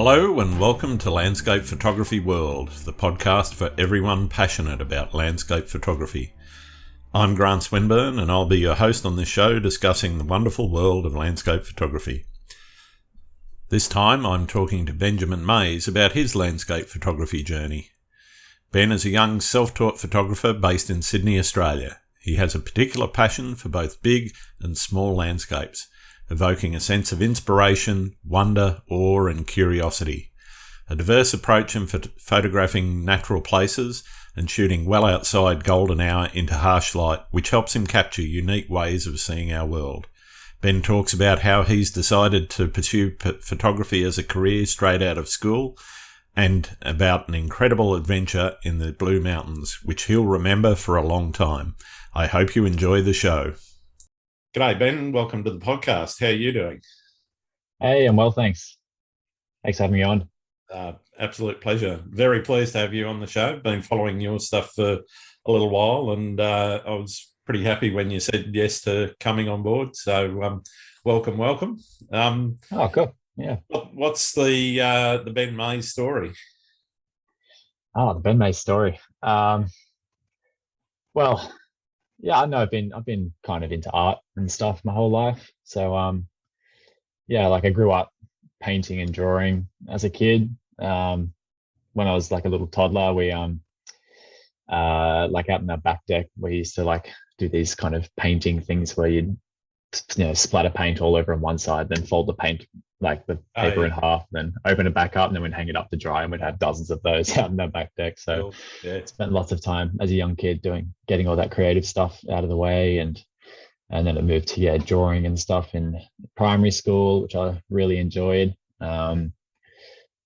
Hello and welcome to Landscape Photography World, the podcast for everyone passionate about landscape photography. I'm Grant Swinburne and I'll be your host on this show discussing the wonderful world of landscape photography. This time I'm talking to Benjamin Mays about his landscape photography journey. Ben is a young self-taught photographer based in Sydney, Australia. He has a particular passion for both big and small landscapes, evoking a sense of inspiration, wonder, awe and curiosity. A diverse approach in photographing natural places and shooting well outside golden hour into harsh light, which helps him capture unique ways of seeing our world. Ben talks about how he's decided to pursue photography as a career straight out of school, and about an incredible adventure in the Blue Mountains, which he'll remember for a long time. I hope you enjoy the show. G'day, Ben. Welcome to the podcast. How are you doing? Hey, I'm well, thanks. Thanks for having me on. Absolute pleasure. Very pleased to have you on the show. Been following your stuff for a little while, and I was pretty happy when you said yes to coming on board. So, welcome. Oh, cool. Yeah. What's the Ben Mays story? Oh, the Ben Mays story. Well, yeah, I know I've been kind of into art and stuff my whole life. So, yeah, like I grew up painting and drawing as a kid. When I was like a little toddler, we like out in our back deck, we used to like do these kind of painting things where you'd splatter paint all over on one side, then fold the paint like the paper in half, then open it back up, and then we'd hang it up to dry, and we'd have dozens of those out in our back deck. So cool. Yeah. Spent lots of time as a young kid getting all that creative stuff out of the way, and then it moved to drawing and stuff in primary school, which I really enjoyed. Even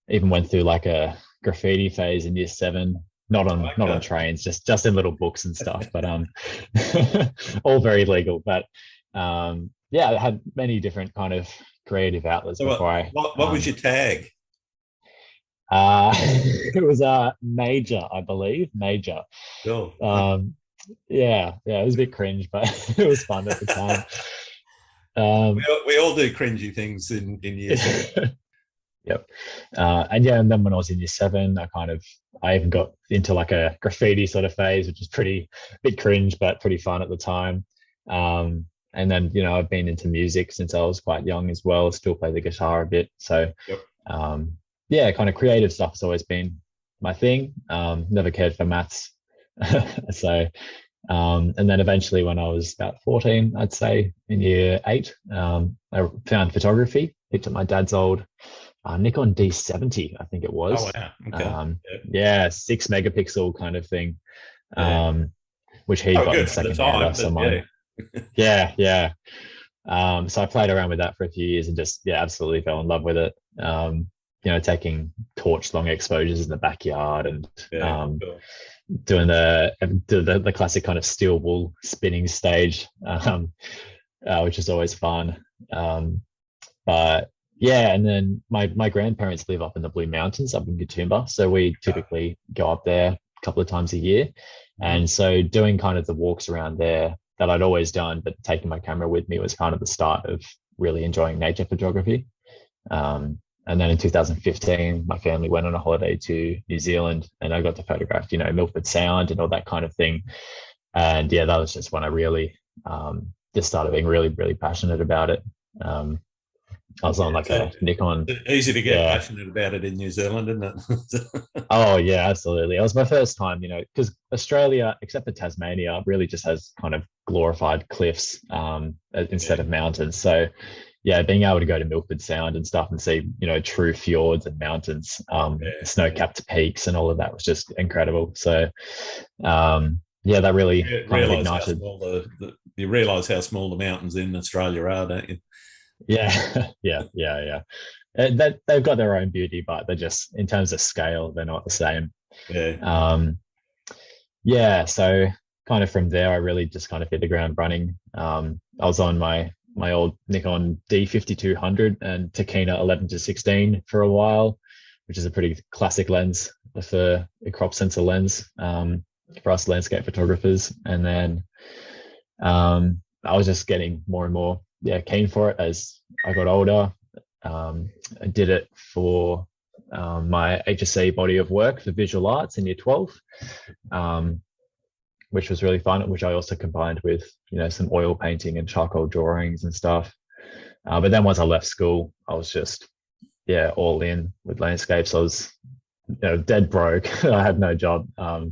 went through like a graffiti phase in year 7, not on trains, just in little books and stuff, but all very legal. But yeah, I had many different kind of creative outlets So before what was your tag? It was major, I believe. Major. Cool. Yeah, it was a bit cringe, but it was fun at the time. We all do cringy things in year 7. Yep. And then when I was in year 7, I even got into like a graffiti sort of phase, which was a bit cringe, but pretty fun at the time. And then, I've been into music since I was quite young as well. Still play the guitar a bit. So, yep. Kind of creative stuff has always been my thing. Never cared for maths. So, and then eventually when I was about 14, I'd say in year 8, I found photography, picked up my dad's old Nikon D70, I think it was. Oh, wow. Okay. 6 megapixel kind of thing, which he got in secondhand off someone. Yeah. So I played around with that for a few years and just absolutely fell in love with it. Taking torch long exposures in the backyard and cool. doing the classic kind of steel wool spinning stage, which is always fun. But yeah, and then my grandparents live up in the Blue Mountains up in Katoomba, so we typically go up there a couple of times a year. And so doing kind of the walks around there that I'd always done, but taking my camera with me was kind of the start of really enjoying nature photography. And then in 2015, my family went on a holiday to New Zealand, and I got to photograph, Milford Sound and all that kind of thing. And yeah, that was just when I really just started being really, really passionate about it. I was on like a Nikon. Easy to get passionate about it in New Zealand, isn't it? Oh yeah, absolutely. It was my first time, because Australia, except for Tasmania, really just has kind of glorified cliffs instead of mountains. So yeah, being able to go to Milford Sound and stuff and see, true fjords and mountains, snow-capped peaks and all of that was just incredible. So that really kind of ignited. You realise how small the mountains in Australia are, don't you? Yeah. They've got their own beauty, but they're just, in terms of scale, they're not the same. So kind of from there, I really just kind of hit the ground running. I was on my old Nikon D5200 and Takina 11-16 for a while, which is a pretty classic lens for a crop sensor lens for us landscape photographers. And then I was just getting more and more keen for it as I got older. I did it for my HSC body of work for visual arts in year 12, um, which was really fun, which I also combined with, some oil painting and charcoal drawings and stuff. But then once I left school, I was just, all in with landscapes. I was, dead broke. I had no job or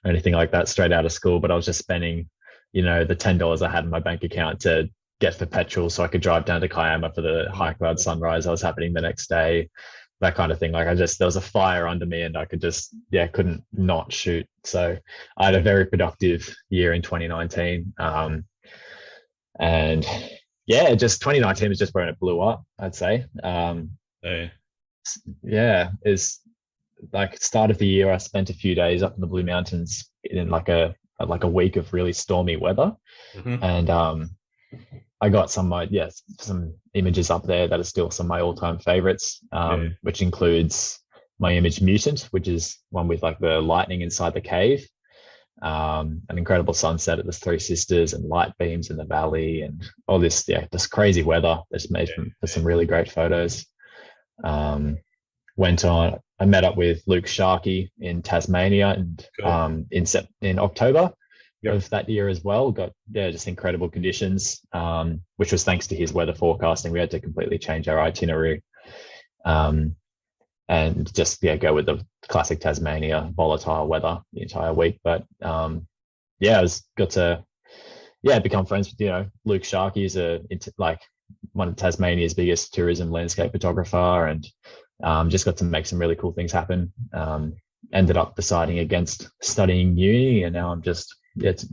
anything like that straight out of school, but I was just spending, the $10 I had in my bank account to get for petrol so I could drive down to Kiama for the high cloud sunrise that was happening the next day, that kind of thing. Like there was a fire under me and I could just, couldn't not shoot. So I had a very productive year in 2019. And just 2019 was just when it blew up, I'd say. Is like start of the year, I spent a few days up in the Blue Mountains in like a week of really stormy weather. And I got some images up there that are still some of my all-time favorites, which includes my image Mutant, which is one with like the lightning inside the cave, an incredible sunset at the Three Sisters and light beams in the valley and all this, this crazy weather that's made for some really great photos. I met up with Luke Sharkey in Tasmania and in October of that year as well. Got just incredible conditions, which was thanks to his weather forecasting. We had to completely change our itinerary, and just go with the classic Tasmania volatile weather the entire week. But I got to become friends with Luke Sharkey is like one of Tasmania's biggest tourism landscape photographer, and just got to make some really cool things happen. Ended up deciding against studying uni, and now I'm just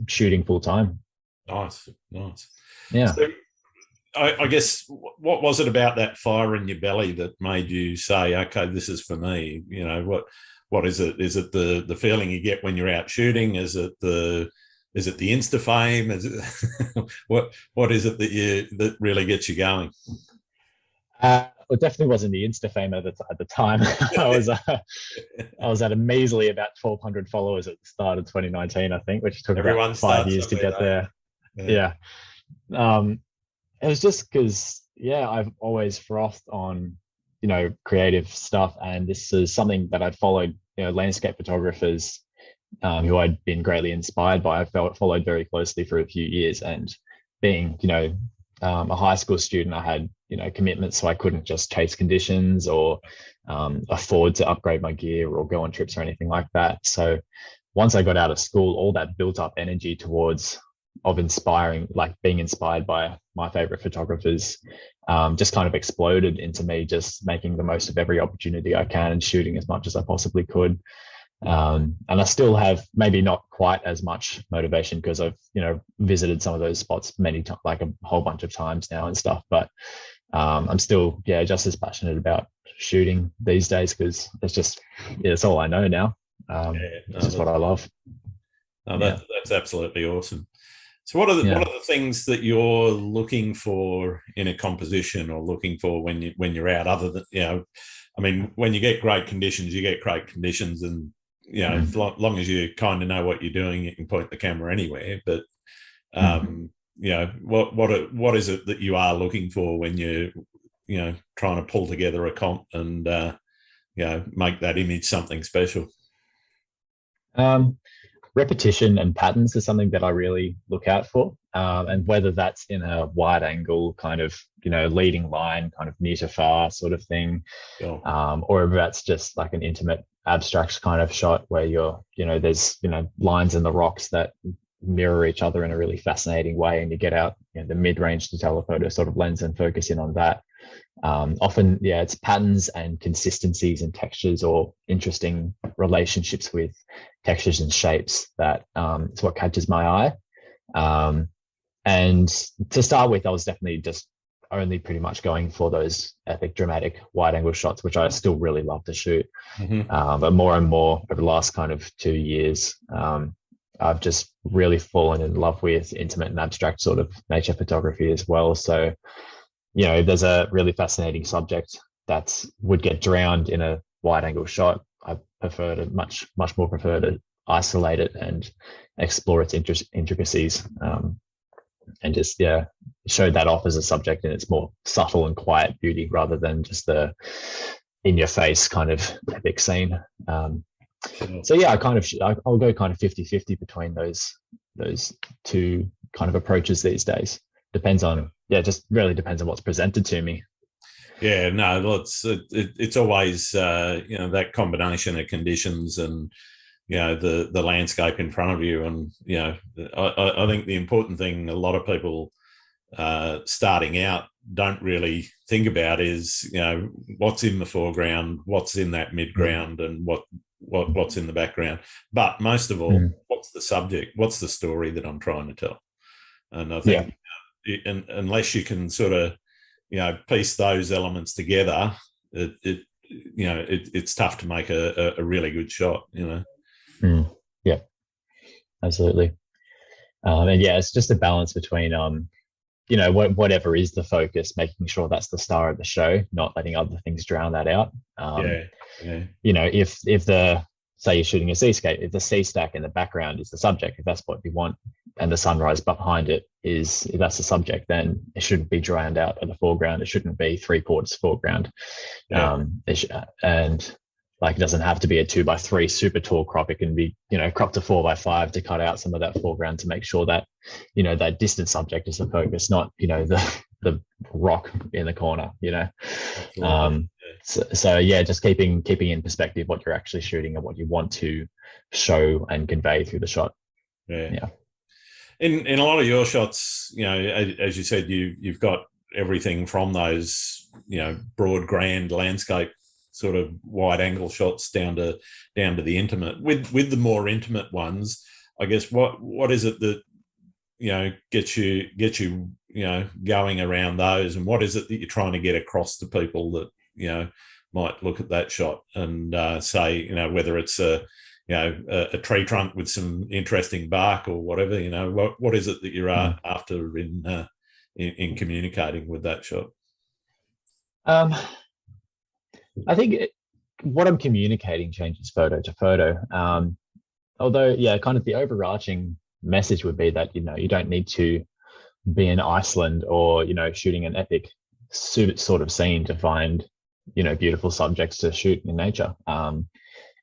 shooting full time. Nice. Yeah. So, I guess what was it about that fire in your belly that made you say, okay, this is for me? What is it? Is it the feeling you get when you're out shooting? Is it the Insta fame? Is it what is it that really gets you going? It definitely wasn't the Insta fame at the time. I was at a measly about 1,200 followers at the start of 2019, I think, which took about 5 years to get there. Yeah. It was just because, I've always frothed on, creative stuff. And this is something that I'd followed, landscape photographers who I'd been greatly inspired by. I followed very closely for a few years. And being, a high school student, I had, commitments, so I couldn't just chase conditions or afford to upgrade my gear or go on trips or anything like that. So once I got out of school, all that built up energy towards being inspired by my favorite photographers, just kind of exploded into me just making the most of every opportunity I can and shooting as much as I possibly could. And I still have maybe not quite as much motivation because I've, visited some of those spots many times, like a whole bunch of times now and stuff. But I'm still, just as passionate about shooting these days because it's all I know now. It's just what I love. That's absolutely awesome. So what are the things that you're looking for in a composition or looking for when you're out, other than, when you get great conditions, you get great conditions, and as long as you kind of know what you're doing, you can point the camera anywhere. But what is it that you are looking for when you're trying to pull together a comp and make that image something special? Repetition and patterns is something that I really look out for, and whether that's in a wide angle kind of leading line kind of near to far sort of thing, or if that's just like an intimate abstract kind of shot where there's lines in the rocks that mirror each other in a really fascinating way, and you get out the mid-range to telephoto sort of lens and focus in on that. Often it's patterns and consistencies and textures or interesting relationships with textures and shapes that is what catches my eye. And to start with, I was definitely just only pretty much going for those epic dramatic wide angle shots, which I still really love to shoot. But more and more over the last kind of 2 years, I've just really fallen in love with intimate and abstract sort of nature photography as well. So, if there's a really fascinating subject that would get drowned in a wide angle shot, I much more prefer to isolate it and explore its intricacies, and just show that off as a subject in its more subtle and quiet beauty rather than just the in your face kind of epic scene. Sure. So yeah, I'll go kind of 50-50 between those two kind of approaches these days. Depends on, yeah, just really depends on what's presented to me. Yeah, no, well, it's always that combination of conditions and the landscape in front of you, and I think the important thing a lot of people starting out don't really think about is what's in the foreground, what's in that midground, and what's in the background. But most of all, what's the subject? What's the story that I'm trying to tell? And I Yeah. think, unless you can sort of piece those elements together, it's tough to make a really good shot. Yeah, absolutely. And yeah, it's just a balance between whatever is the focus, making sure that's the star of the show, not letting other things drown that out. Yeah, yeah, If the say you're shooting a seascape, if the sea stack in the background is the subject, if that's what you want, and the sunrise behind it is, if that's the subject, then it shouldn't be drowned out at the foreground. It shouldn't be 3/4 foreground. yeah. And like, it doesn't have to be a 2x3 super tall crop. It can be, cropped to 4x5 to cut out some of that foreground to make sure that, that distant subject is the focus, not, the rock in the corner, Absolutely. So yeah, just keeping in perspective what you're actually shooting and what you want to show and convey through the shot. Yeah. In a lot of your shots, as you said, you've got everything from those, broad, grand landscape sort of wide angle shots down to the intimate. With the more intimate ones, I guess what is it that gets you going around those, and what is it that you're trying to get across to people that might look at that shot and say, whether it's a tree trunk with some interesting bark or whatever, what is it that you're after in communicating with that shot? I think what I'm communicating changes photo to photo. Although, yeah, kind of the overarching message would be that, you don't need to be in Iceland or, shooting an epic sort of scene to find, beautiful subjects to shoot in nature.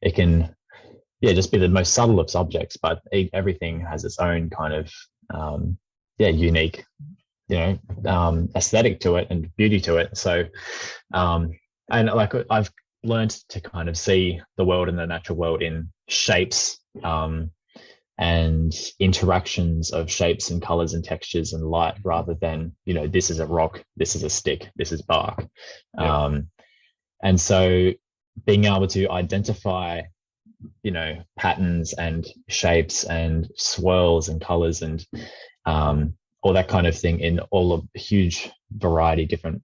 It can, yeah, just be the most subtle of subjects, but everything has its own kind of, unique, aesthetic to it and beauty to it. So, and like, I've learned to kind of see the world and the natural world in shapes, and interactions of shapes and colors and textures and light, rather than, this is a rock, this is a stick, this is bark. Yeah. And so being able to identify, patterns and shapes and swirls and colors and all that kind of thing in all of a huge variety different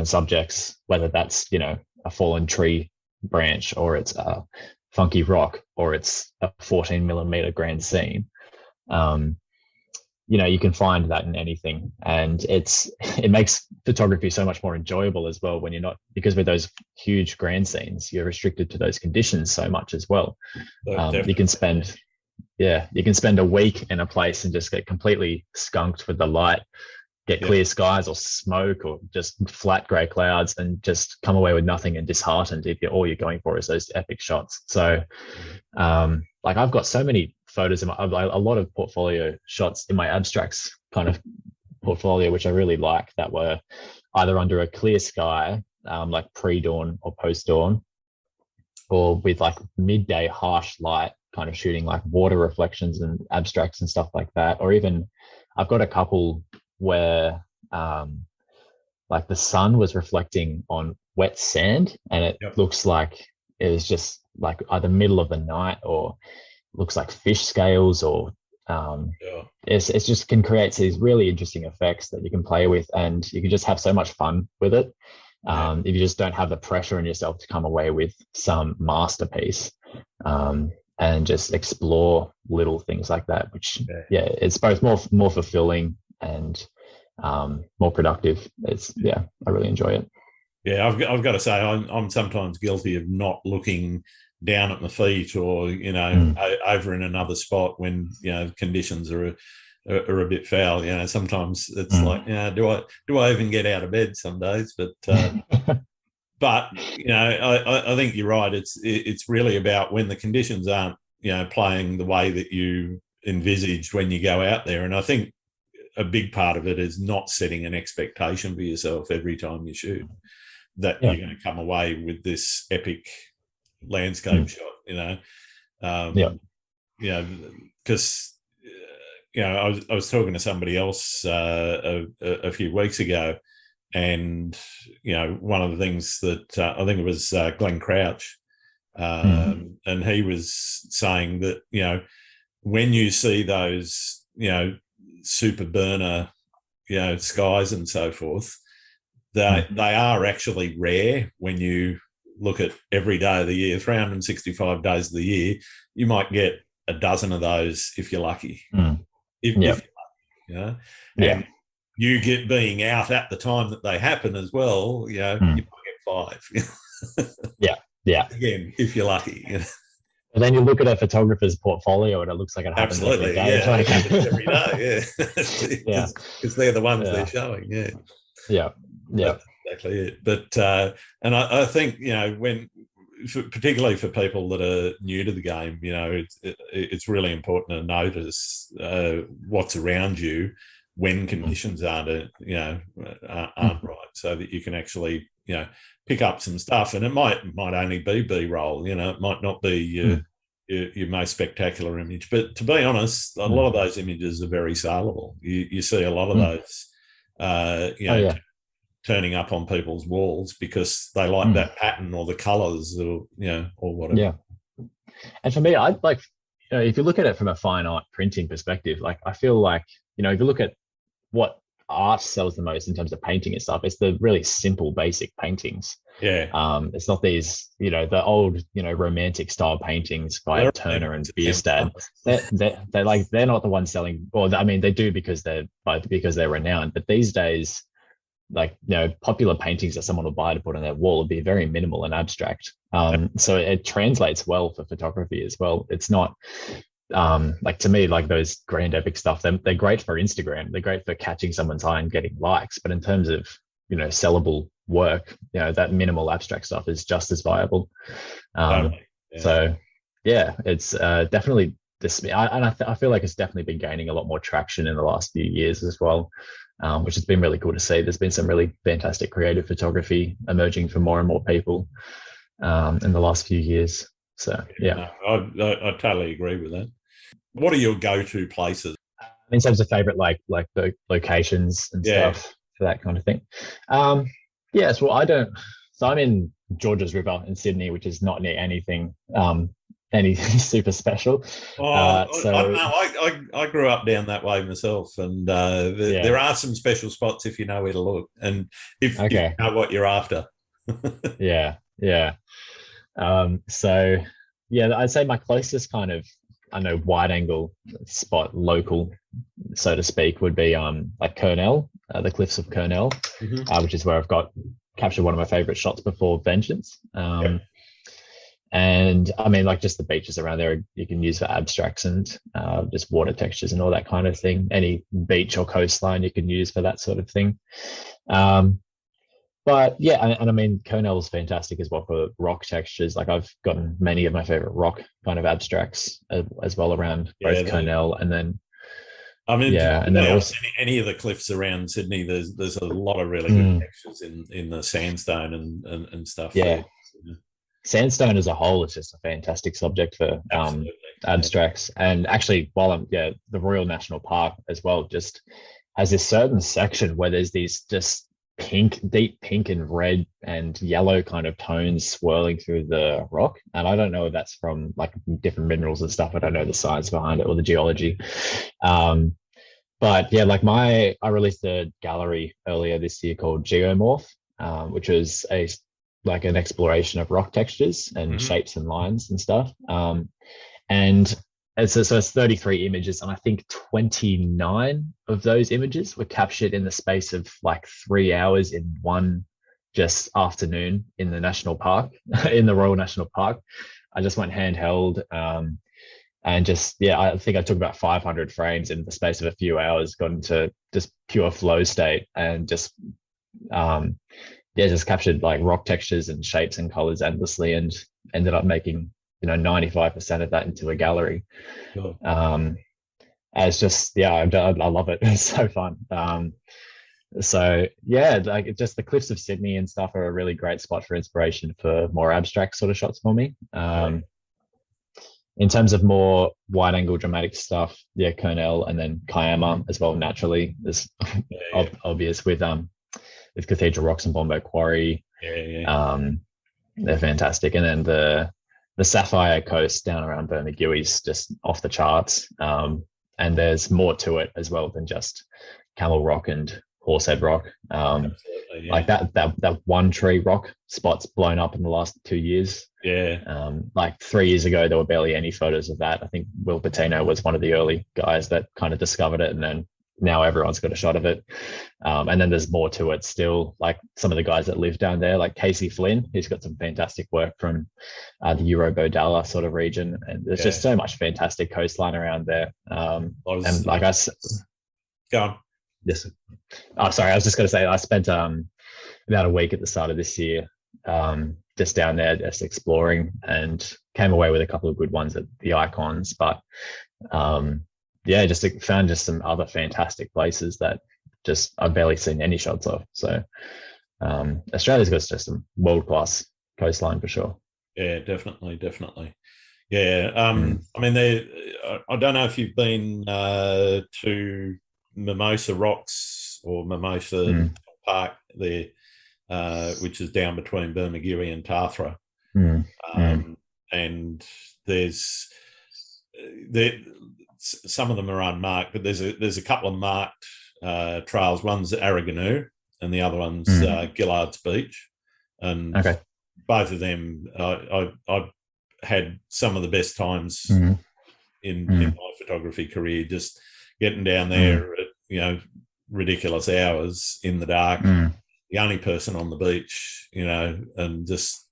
subjects, whether that's, a fallen tree branch, or it's a funky rock, or it's a 14mm grand scene. You can find that in anything, and it makes photography so much more enjoyable as well, when you're not, because with those huge grand scenes, you're restricted to those conditions so much as well. You can spend a week in a place and just get completely skunked with the light, get clear skies or smoke or just flat grey clouds, and just come away with nothing and disheartened if all you're going for is those epic shots. So like, I've got so many photos in a lot of portfolio shots in my abstracts kind of portfolio, which I really like, that were either under a clear sky, like pre-dawn or post-dawn, or with like midday harsh light, kind of shooting like water reflections and abstracts and stuff like that. Or even I've got a couple where like the sun was reflecting on wet sand, and it looks like it was just like either middle of the night, or looks like fish scales, or it's just can create these really interesting effects that you can play with, and you can just have so much fun with it. If you just don't have the pressure in yourself to come away with some masterpiece, and just explore little things like that, which it's both more fulfilling and more productive. I really enjoy it. Yeah, I've got to say, I'm sometimes guilty of not looking down at my feet, or over in another spot when conditions are a bit foul. Sometimes it's like, do I even get out of bed some days? But but I think you're right. It's really about when the conditions aren't playing the way that you envisaged when you go out there, and I think a big part of it is not setting an expectation for yourself every time you shoot that Yeah. you're going to come away with this epic landscape shot. Yeah. Because I was talking to somebody else a few weeks ago, and one of the things that I think it was Glenn Crouch, and he was saying that when you see those super burner skies and so forth, they are actually rare when you look at every day of the year, 365 days of the year. You might get a dozen of those if you're lucky. If you're lucky, and you get being out at the time that they happen as well, you might get 5. Yeah. Again, if you're lucky. And then you look at a photographer's portfolio and it looks like it happens every day. Yeah, it happens every day, yeah. Because they're the ones they're showing, Yeah. That's exactly it. But and I think particularly for people that are new to the game, it's really important to notice what's around you when conditions aren't right, so that you can actually pick up some stuff. And it might only be B-roll, it might not be your most spectacular image, but to be honest, a lot of those images are very saleable. You see a lot of those turning up on people's walls because they like that pattern or the colors or whatever. Yeah. And for me, I like, if you look at it from a fine art printing perspective, like I feel like, if you look at what art sells the most in terms of painting and stuff, it's the really simple, basic paintings. It's not these, the old, romantic style paintings by Turner and Bierstadt. They're not the ones selling, or I mean, they do because they're renowned. But these days, like, popular paintings that someone will buy to put on their wall would be very minimal and abstract. So it translates well for photography as well. It's not like, to me, like those grand epic stuff, they're great for Instagram. They're great for catching someone's eye and getting likes. But in terms of, sellable work, that minimal abstract stuff is just as viable. So yeah, it's definitely this, I feel like it's definitely been gaining a lot more traction in the last few years as well. Which has been really cool to see. There's been some really fantastic creative photography emerging for more and more people in the last few years. So yeah, I totally agree with that. What are your go-to places in terms of favorite like the locations and stuff for that kind of thing? Yes, well, so I'm in Georges River in Sydney, which is not near anything anything super special. I don't know. I grew up down that way myself, and there are some special spots if you know where to look, and if you know what you're after. Yeah. So yeah, I'd say my closest kind of, wide angle spot, local, so to speak, would be like Kurnell, the cliffs of Kurnell, which is where I've captured one of my favorite shots before Vengeance. And I mean, like, just the beaches around there you can use for abstracts and just water textures and all that kind of thing. Any beach or coastline you can use for that sort of thing. But yeah, and I mean, Kurnell is fantastic as well for rock textures. Like, I've gotten many of my favorite rock kind of abstracts as well around both Kurnell and then. I mean, and then also any of the cliffs around Sydney, there's a lot of really good textures in the sandstone and stuff. Yeah. Sandstone as a whole is just a fantastic subject for abstracts. And actually, while the Royal National Park as well just has this certain section where there's these just deep pink and red and yellow kind of tones swirling through the rock. And I don't know if that's from like different minerals and stuff. I don't know the science behind it or the geology. But yeah, like I released a gallery earlier this year called Geomorph, which was like an exploration of rock textures and shapes and lines and stuff. And so it's 33 images, and I think 29 of those images were captured in the space of like 3 hours in one just afternoon in the national park, in the Royal National Park. I just went handheld and just, I think I took about 500 frames in the space of a few hours, got into just pure flow state and just yeah, just captured like rock textures and shapes and colors endlessly, and ended up making 95% of that into a gallery. Sure. Um, and it's just yeah, I love it. It's so fun. So yeah, like just the cliffs of Sydney and stuff are a really great spot for inspiration for more abstract sort of shots for me. Yeah, In terms of more wide angle dramatic stuff, yeah, Cornell and then Kiama as well. Naturally, is yeah, obvious with Cathedral Rocks and Bombo Quarry. yeah, yeah. Um, they're fantastic, and then the Sapphire Coast down around Bermagui is just off the charts. And there's more to it as well than just Camel Rock and Horsehead Rock. Absolutely, Like yeah, that one tree rock spot's blown up in the last 2 years. yeah. Like 3 years ago, there were barely any photos of that. I think Will Patino was one of the early guys that kind of discovered it, and then now everyone's got a shot of it. And then there's more to it still. Like some of the guys that live down there, like Casey Flynn, he's got some fantastic work from the Eurobodalla sort of region, and there's Yeah. just so much fantastic coastline around there. And like Go on. yes, oh sorry, I was just going to say I spent about a week at the start of this year just down there just exploring, and came away with a couple of good ones at the Icons, but yeah, just found just some other fantastic places that just I've barely seen any shots of. So Australia's got just some world class coastline for sure. Yeah, definitely, definitely. Yeah. Mm. I mean, I don't know if you've been to Mimosa Rocks or Mimosa Mm. Park there, which is down between Bermagui and Tathra. Mm. Mm. And there's there some of them are unmarked, but there's a couple of marked trails. One's Arraganu, and the other one's Gillard's Beach, and Okay. both of them I had some of the best times in my photography career, just getting down there at ridiculous hours in the dark, the only person on the beach, and just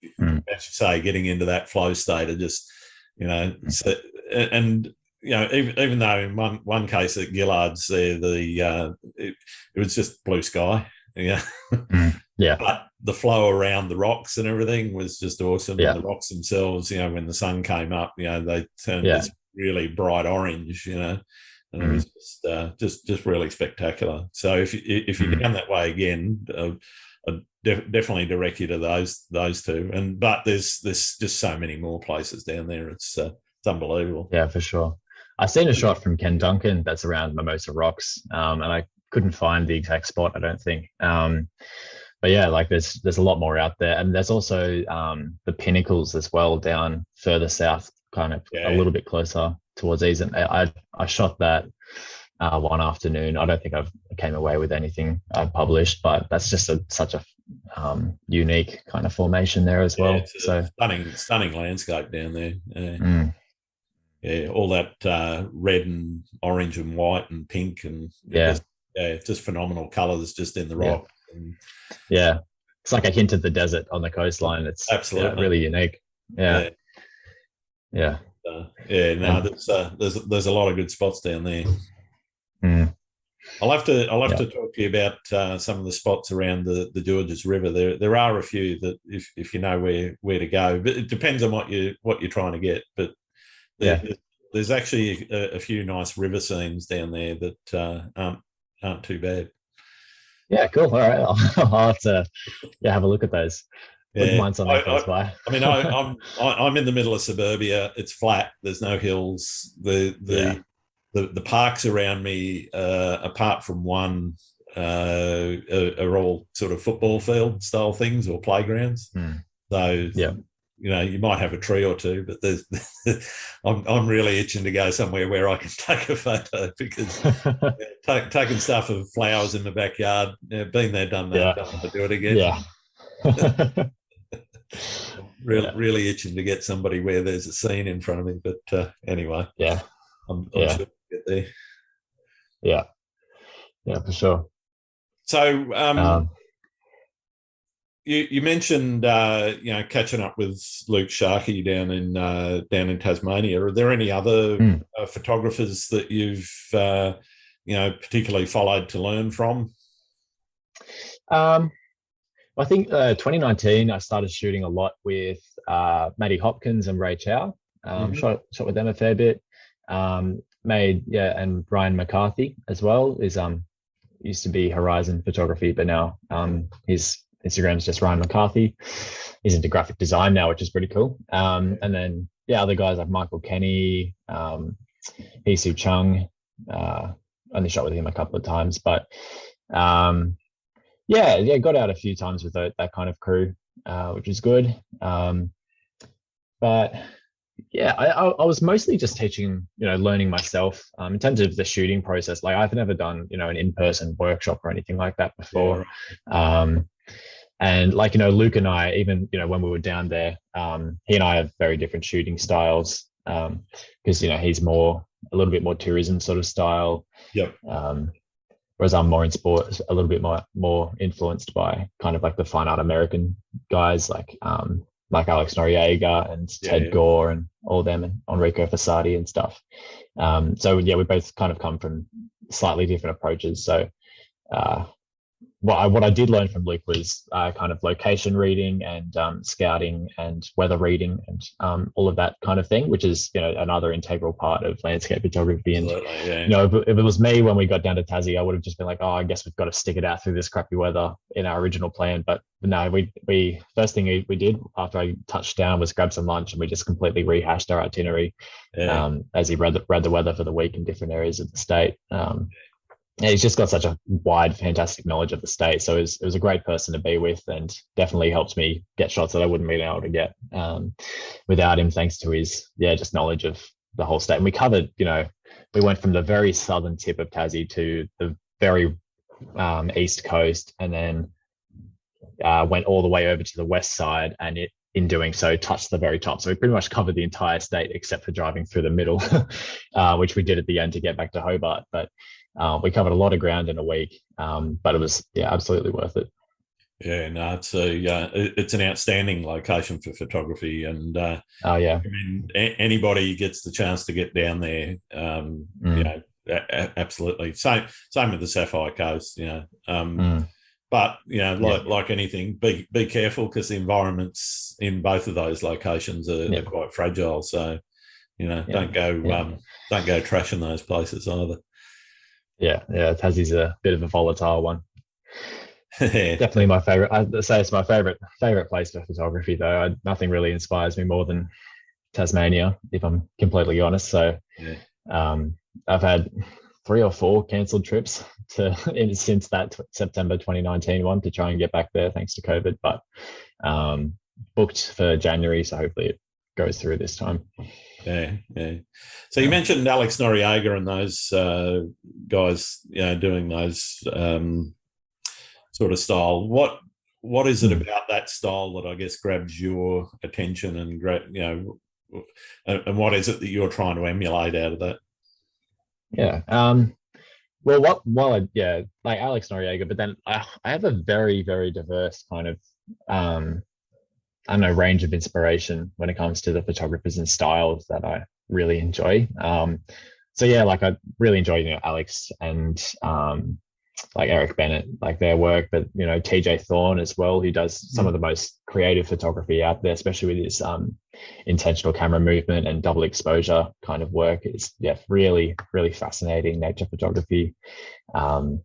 as you say, getting into that flow state of just so, and even though in one case at Gillard's there, it was just blue sky, Yeah. but the flow around the rocks and everything was just awesome. Yeah. And the rocks themselves, when the sun came up, they turned this really bright orange, and it was just really spectacular. So if you're down that way again, I'd definitely direct you to those two. But there's just so many more places down there. It's unbelievable. Yeah, for sure. I've seen a shot from Ken Duncan that's around Mimosa Rocks, and I couldn't find the exact spot, I don't think. But yeah, like there's a lot more out there, and there's also the pinnacles as well down further south, kind of a little bit closer towards these. And I shot that one afternoon. I don't think I came away with anything I published, but that's just such a unique kind of formation there as well. It's a stunning landscape down there. Yeah, all that red and orange and white and pink and just phenomenal colours just in the rock. Yeah, it's like a hint of the desert on the coastline. It's absolutely really unique. Yeah. There's a lot of good spots down there. I'll have to talk to you about some of the spots around the Georges River. There are a few that if you know where to go, but it depends on what you're trying to get. But there's actually a few nice river scenes down there that aren't too bad. Yeah, cool. All right, I'll have to have a look at those. Wouldn't mind something close by. I mean, I'm in the middle of suburbia. It's flat. There's no hills. The parks around me, apart from one, are all sort of football field style things or playgrounds. So you might have a tree or two, but there's I'm really itching to go somewhere where I can take a photo, because taking stuff of flowers in the backyard, been there, done that. Don't want to do it again. Really itching to get somebody where there's a scene in front of me. But anyway, I'm sure we'll get there. Yeah, for sure. So you mentioned catching up with Luke Sharkey down in Tasmania. Are there any other photographers that you've particularly followed to learn from? I think 2019, I started shooting a lot with Matty Hopkins and Ray Chow. Hmm. Shot with them a fair bit. And Ryan McCarthy as well is used to be Horizon Photography, but now his Instagram's just Ryan McCarthy. He's into graphic design now, which is pretty cool. And then other guys like Michael Kenny, Hee Soo Chung. Only shot with him a couple of times, but um, got out a few times with that kind of crew, which is good. But I was mostly just teaching, learning myself in terms of the shooting process. Like I've never done, an in-person workshop or anything like that Yeah, before. right. And like, Luke and I, even, when we were down there, he and I have very different shooting styles. Because, he's a little bit more tourism sort of style. Yep. Whereas I'm more in sport, a little bit more influenced by kind of like the fine art American guys like Alex Noriega and Ted Gore and all of them, and Enrico Fasati and stuff. We both kind of come from slightly different approaches. So uh, what I did learn from Luke was kind of location reading and scouting and weather reading and all of that kind of thing, which is another integral part of landscape photography. Absolutely. And Yeah. if it was me when we got down to Tassie, I would have just been like, oh, I guess we've got to stick it out through this crappy weather in our original plan. But no, we first thing we did after I touched down was grab some lunch, and we just completely rehashed our itinerary Yeah. as he read the weather for the week in different areas of the state. He's just got such a wide, fantastic knowledge of the state. So it was a great person to be with, and definitely helped me get shots that I wouldn't be able to get without him, thanks to his, just knowledge of the whole state. And we covered, we went from the very southern tip of Tassie to the very east coast, and then went all the way over to the west side, and in doing so, touched the very top. So we pretty much covered the entire state except for driving through the middle, which we did at the end to get back to Hobart. But we covered a lot of ground in a week, but it was absolutely worth it. Yeah, no, it's an outstanding location for photography, and Oh yeah, I mean, anybody gets the chance to get down there, absolutely. Same with the Sapphire Coast, But like anything, be careful, because the environments in both of those locations are quite fragile. So don't go trashing those places either. Tassie's a bit of a volatile one. Definitely my favorite. I'd say it's my favorite place for photography, though. Nothing really inspires me more than Tasmania, if I'm completely honest. So I've had 3 or 4 cancelled trips since that September 2019 one to try and get back there, thanks to COVID. But booked for January, so hopefully it goes through this time. Yeah. So you mentioned Alex Noriega and those guys, doing those sort of style. What is it about that style that I guess grabs your attention, and and what is it that you're trying to emulate out of that? Well, like Alex Noriega, but then I have a very, very diverse kind of I don't know, range of inspiration when it comes to the photographers and styles that I really enjoy. Like I really enjoy, Alex and like Eric Bennett, like their work, but TJ Thorne as well, who does some of the most creative photography out there, especially with his intentional camera movement and double exposure kind of work. It's really, really fascinating nature photography. And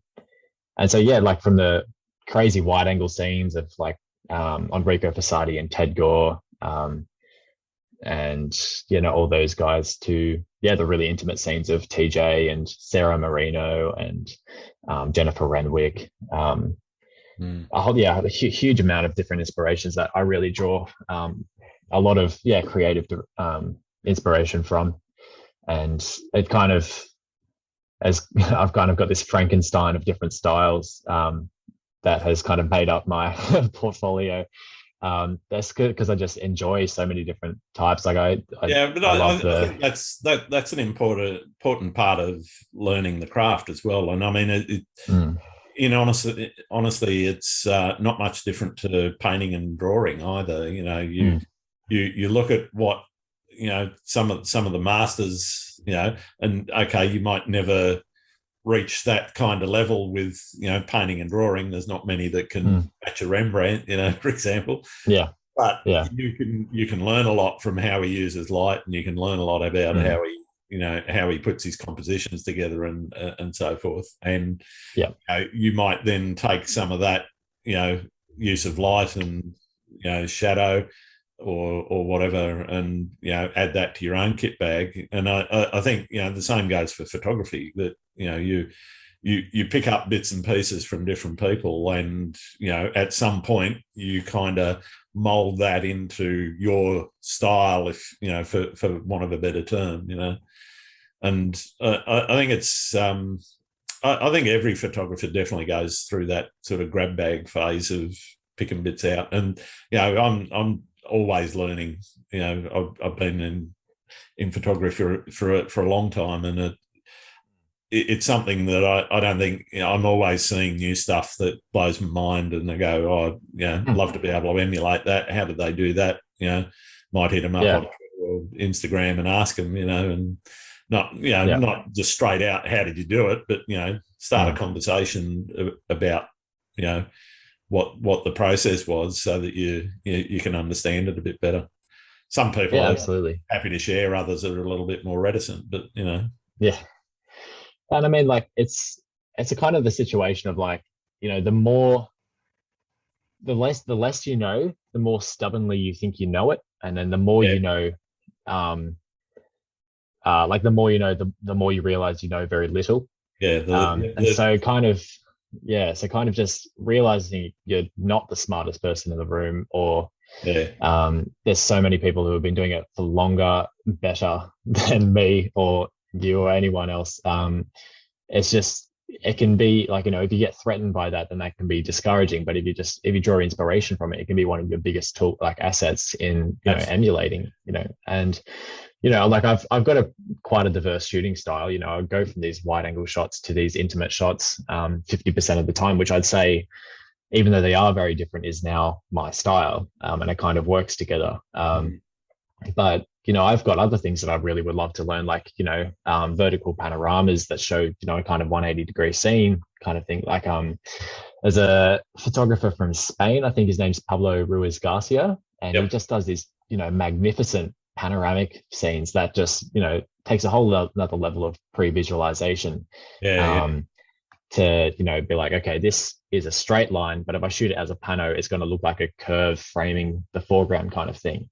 so like from the crazy wide angle scenes of like Enrico Fasati and Ted Gore, and all those guys, to the really intimate scenes of TJ and Sarah Marino and Jennifer Renwick. A huge amount of different inspirations that I really draw a lot of creative inspiration from. And it kind of, as I've kind of got this Frankenstein of different styles that has kind of made up my portfolio. That's good because I just enjoy so many different types. Like I think that's an important part of learning the craft as well. And I mean, honestly, it's not much different to painting and drawing either. You look at what some of the masters, and okay, you might never reach that kind of level with, painting and drawing. There's not many that can match a Rembrandt, for example. Yeah. But Yeah. you can learn a lot from how he uses light, and you can learn a lot about how he puts his compositions together and so forth. And yeah, you might then take some of that, use of light and shadow or whatever, and add that to your own kit bag. And I think the same goes for photography, that you pick up bits and pieces from different people, and at some point you kind of mold that into your style, if for want of a better term. And I think it's I think every photographer definitely goes through that sort of grab bag phase of picking bits out. And I'm always learning. I've been in photography for a long time, and it's something that I don't think, I'm always seeing new stuff that blows my mind, and I go, oh, love to be able to emulate that. How did they do that? Might hit them up on Twitter or Instagram and ask them, and not just straight out, how did you do it? But, start a conversation about, what the process was, so that you can understand it a bit better. Some people are absolutely happy to share, others are a little bit more reticent, but, Yeah. And I mean, like, it's a kind of the situation of, like, the less you know, the more stubbornly you think you know it, and then the more you know, like the more you know, the more you realize you know very little. So kind of just realizing you're not the smartest person in the room, or there's so many people who have been doing it for longer, better than me or you or anyone else. It's just, it can be like, if you get threatened by that, then that can be discouraging. But if you draw inspiration from it, it can be one of your biggest assets in emulating. And like I've got quite a diverse shooting style. I go from these wide angle shots to these intimate shots 50% of the time, which I'd say, even though they are very different, is now my style, and it kind of works together. But I've got other things that I really would love to learn, like vertical panoramas that show a kind of 180-degree scene kind of thing. Like there's a photographer from Spain, I think his name's Pablo Ruiz Garcia, and he just does these magnificent panoramic scenes that just takes a whole another level of pre-visualization. To be like, okay, this is a straight line, but if I shoot it as a pano, it's going to look like a curve framing the foreground kind of thing.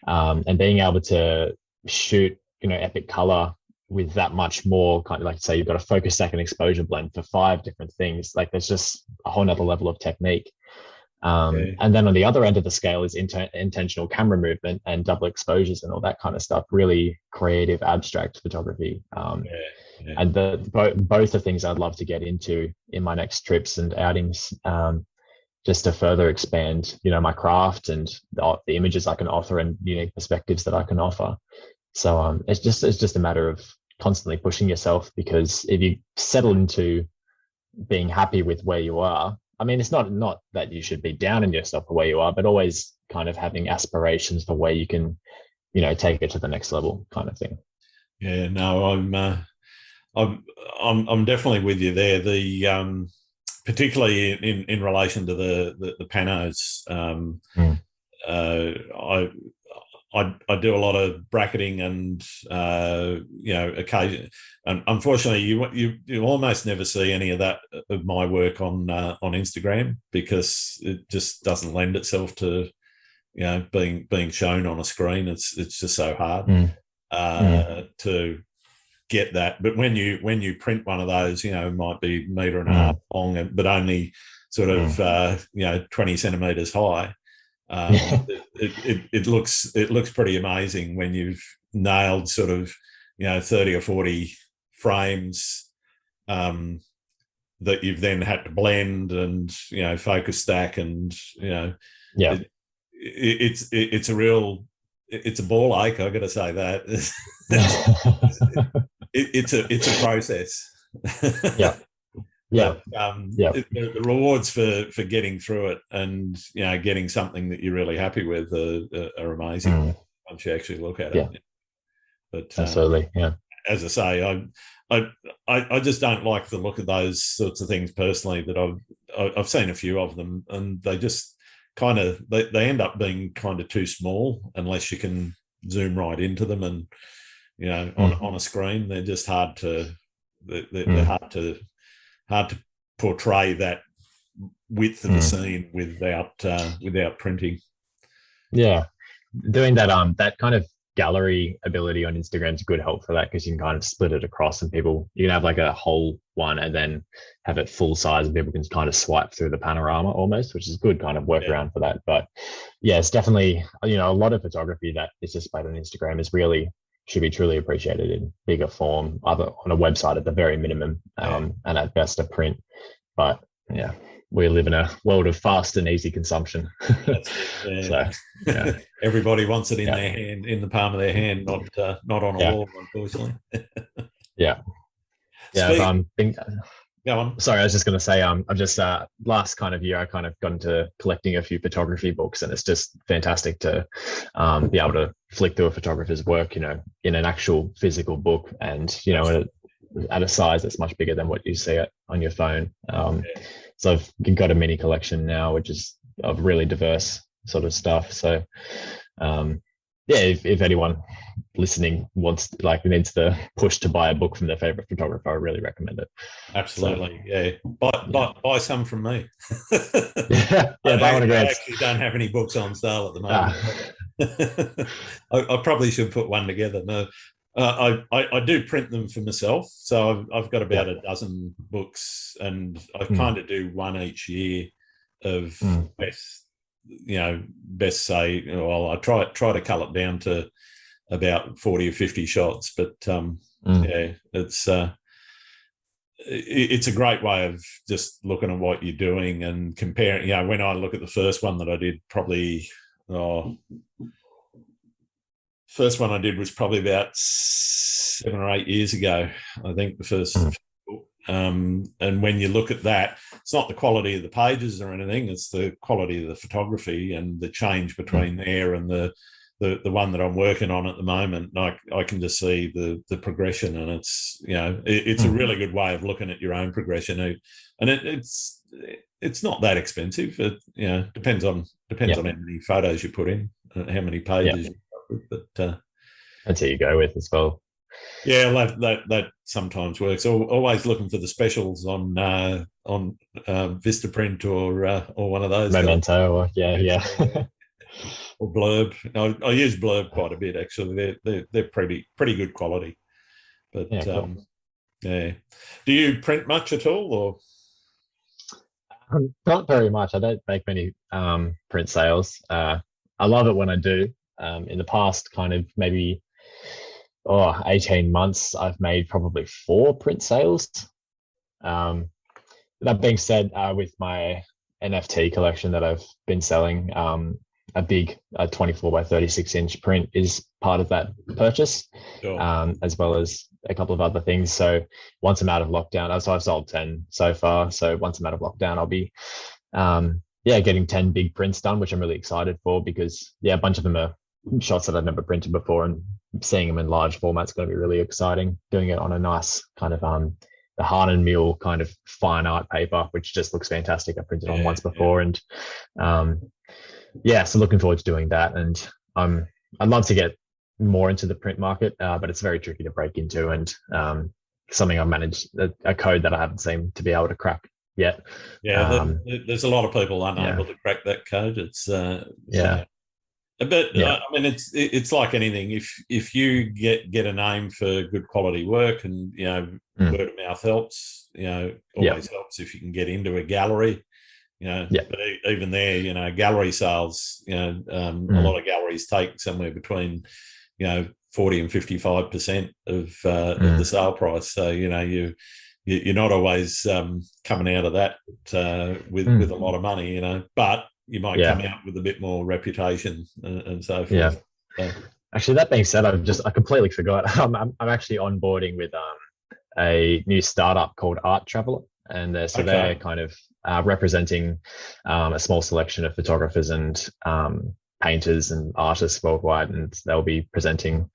And being able to shoot epic color with that much more, kind of like, say you've got a focus stack and exposure blend for 5 different things, like there's just a whole nother level of technique. And then on the other end of the scale is intentional camera movement and double exposures and all that kind of stuff, really creative abstract photography. And both are things I'd love to get into in my next trips and outings, just to further expand, my craft and the images I can offer and unique perspectives that I can offer. So it's just a matter of constantly pushing yourself, because if you settle into being happy with where you are, I mean, it's not that you should be down on yourself for where you are, but always kind of having aspirations for where you can, take it to the next level, kind of thing. Yeah, no, I'm definitely with you there. The particularly in relation to the panos, I do a lot of bracketing and occasion. And unfortunately, you almost never see any of that of my work on Instagram, because it just doesn't lend itself to being shown on a screen. It's just so hard to get that. But when you print one of those, it might be 1.5 meters long, but only sort of 20 centimeters high. It looks pretty amazing when you've nailed sort of 30 or 40 frames that you've then had to blend and focus stack, and it's a ball ache. I got to say that. It's a process. The rewards for getting through it and getting something that you're really happy with are amazing once you actually look at it. But absolutely, as I say, I just don't like the look of those sorts of things personally. That I've seen a few of them, and they just kind of they end up being kind of too small unless you can zoom right into them, and on a screen they're just hard to they're hard to portray that width of the scene without printing. Yeah, doing that kind of gallery ability on Instagram is a good help for that, because you can kind of split it across, and you can have like a whole one and then have it full size, and people can kind of swipe through the panorama almost, which is a good kind of workaround for that. But yeah, it's definitely, a lot of photography that is displayed on Instagram should be truly appreciated in bigger form, either on a website at the very minimum, and at best a print. But yeah, we live in a world of fast and easy consumption. So everybody wants it in their hand, in the palm of their hand, not on a wall, unfortunately. Yeah. Go on. Sorry, I was just going to say, I've just last kind of year, I kind of got into collecting a few photography books, and it's just fantastic to be able to flick through a photographer's work, in an actual physical book, and at a size that's much bigger than what you see it on your phone. So I've got a mini collection now, which is of really diverse sort of stuff. So if anyone listening needs the push to buy a book from their favorite photographer, I really recommend it. Absolutely. Buy some from me. Buy one of I actually don't have any books on sale at the moment. I probably should put one together. No, I do print them for myself, so I've got about a dozen books, and I kind of do one each year of best say. Well, I try to cull it down to about 40 or 50 shots, but it's a great way of just looking at what you're doing and comparing. When I look at the first one that I did, first one I did was probably about 7 or 8 years ago, I think, the first book. And when you look at that, it's not the quality of the pages or anything, it's the quality of the photography and the change between there and the one that I'm working on at the moment. I can just see the progression, and it's a really good way of looking at your own progression. And it's not that expensive. It depends on how many photos you put in, how many pages you put with, but that's who you go with as well. Yeah, that sometimes works. Always looking for the specials on Vistaprint or one of those. Memento, or Blurb. I use Blurb quite a bit, actually. They're pretty good quality. But cool. Do you print much at all, or? Not very much. I don't make many print sales. I love it when I do. In the past, kind of maybe 18 months, I've made probably 4 print sales. That being said, with my NFT collection that I've been selling, a big 24 by 36 inch print is part of that purchase, as well as a couple of other things. So once I'm out of lockdown, so I've sold 10 so far. So once I'm out of lockdown, I'll be getting 10 big prints done, which I'm really excited for, because a bunch of them are shots that I've never printed before, and seeing them in large format is going to be really exciting. Doing it on a nice kind of the Hahn & Mule kind of fine art paper, which just looks fantastic. I printed on once before, and so looking forward to doing that. And I'd love to get more into the print market, but it's very tricky to break into, and something I've managed a code that I haven't seemed to be able to crack yet. There's a lot of people unable to crack that code. It's But I mean, it's like anything. If you get a name for good quality work, and word of mouth helps. Always helps if you can get into a gallery. But even there, gallery sales. A lot of galleries take somewhere between 40 and 55% of the sale price. So you're not always coming out of that with a lot of money. But you might come out with a bit more reputation and so forth. Actually, that being said, I completely forgot. I'm actually onboarding with a new startup called Art Traveler, and they're kind of representing a small selection of photographers and painters and artists worldwide, and they'll be presenting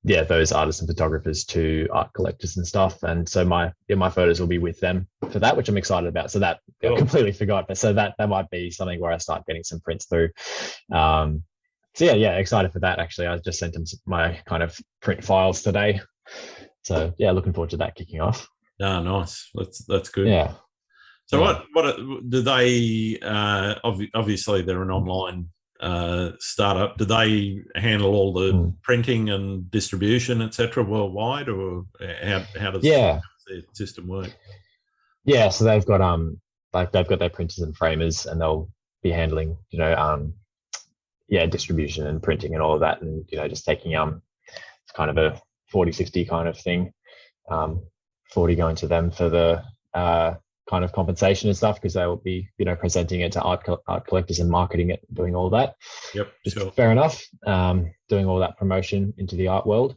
those artists and photographers to art collectors and stuff. And so my photos will be with them for that, which I'm excited about. So that I completely forgot, but so that might be something where I start getting some prints through. So yeah, excited for that. Actually, I just sent them my kind of print files today. So yeah, looking forward to that kicking off. Ah, nice. That's good. Yeah. So what do they? Obviously, they're an online startup. Do they handle all the printing and distribution, etc., worldwide, or how does their system work? Yeah, so they've got they've got their printers and framers, and they'll be handling distribution and printing and all of that, and just taking it's kind of a 40-60 kind of thing. 40 going to them for the kind of compensation and stuff, because they will be presenting it to art collectors and marketing it, doing all that. Yep, sure. Fair enough. Doing all that promotion into the art world,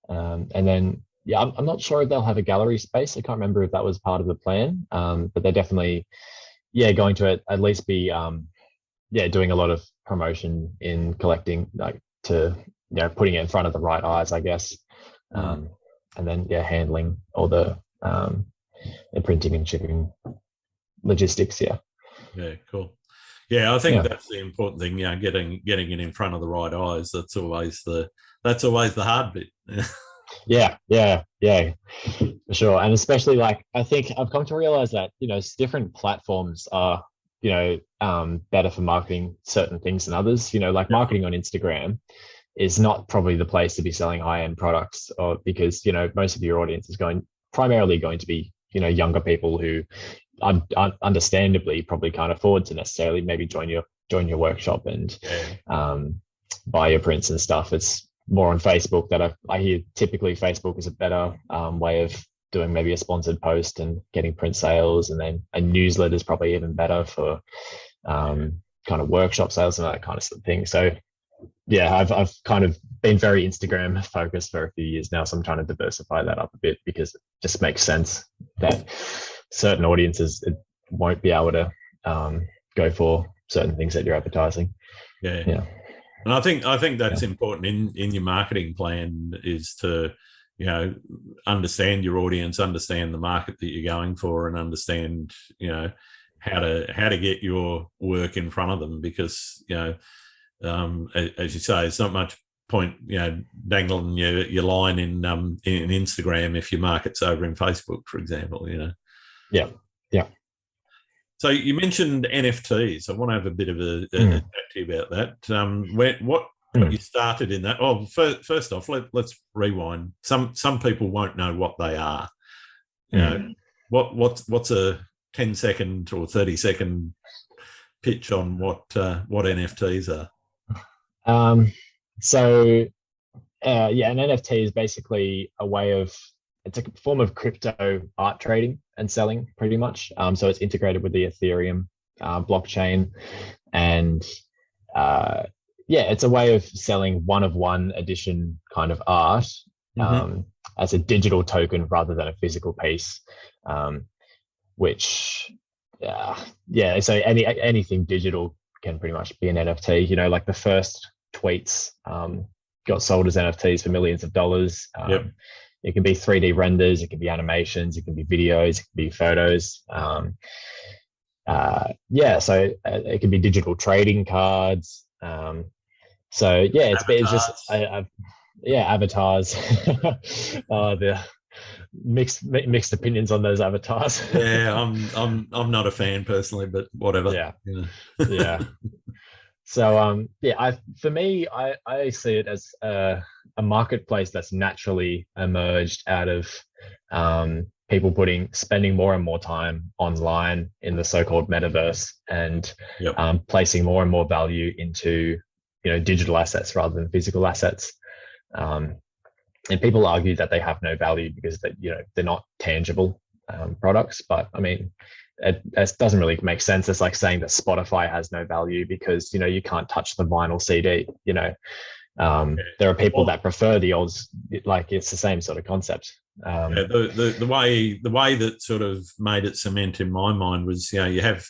and then I'm not sure if they'll have a gallery space. I can't remember if that was part of the plan, but they're definitely going to at least be doing a lot of promotion in collecting, like to putting it in front of the right eyes, I guess. And then handling all the printing and shipping logistics. Yeah, cool. I think that's the important thing. Getting it in front of the right eyes. That's always the hard bit. Yeah, for sure. And especially, like, I think I've come to realize that different platforms are better for marketing certain things than others. Like marketing on Instagram is not probably the place to be selling high-end products, or because most of your audience is primarily going to be younger people who understandably probably can't afford to necessarily maybe join your workshop and buy your prints and stuff. It's more on Facebook that I hear typically Facebook is a better way of doing maybe a sponsored post and getting print sales, and then a newsletter is probably even better for kind of workshop sales and that kind of thing. So I've kind of been very Instagram focused for a few years now, so I'm trying to diversify that up a bit, because it just makes sense that certain audiences won't be able to go for certain things that you're advertising. Yeah. And I think that's important in your marketing plan, is to understand your audience, understand the market that you're going for, and understand how to get your work in front of them, because as you say, it's not much point dangling your line in Instagram if your market's over in Facebook, for example. Yeah. So you mentioned NFTs. I want to have a bit of a chat to you about that. What you started in that? Oh, first off, let's rewind. Some people won't know what they are. What's a 10-second or 30-second pitch on what NFTs are? An NFT is basically it's a form of crypto art trading and selling, pretty much. So it's integrated with the Ethereum blockchain, and it's a way of selling one-of-one edition kind of art as a digital token rather than a physical piece, which so anything digital can pretty much be an NFT. Like the first tweets got sold as NFTs for millions of dollars. It can be 3D renders, it can be animations, it can be videos, it can be photos. So it can be digital trading cards. It's just avatars. The mixed opinions on those avatars. I'm not a fan personally, but whatever. Yeah. So for me, I see it as a marketplace that's naturally emerged out of people spending more and more time online in the so-called metaverse, and placing more and more value into digital assets rather than physical assets. And people argue that they have no value because they're not tangible products, but I mean, it doesn't really make sense. It's like saying that Spotify has no value because you can't touch the vinyl CD. There are people that prefer the old, like it's the same sort of concept. The way that sort of made it cement in my mind was you have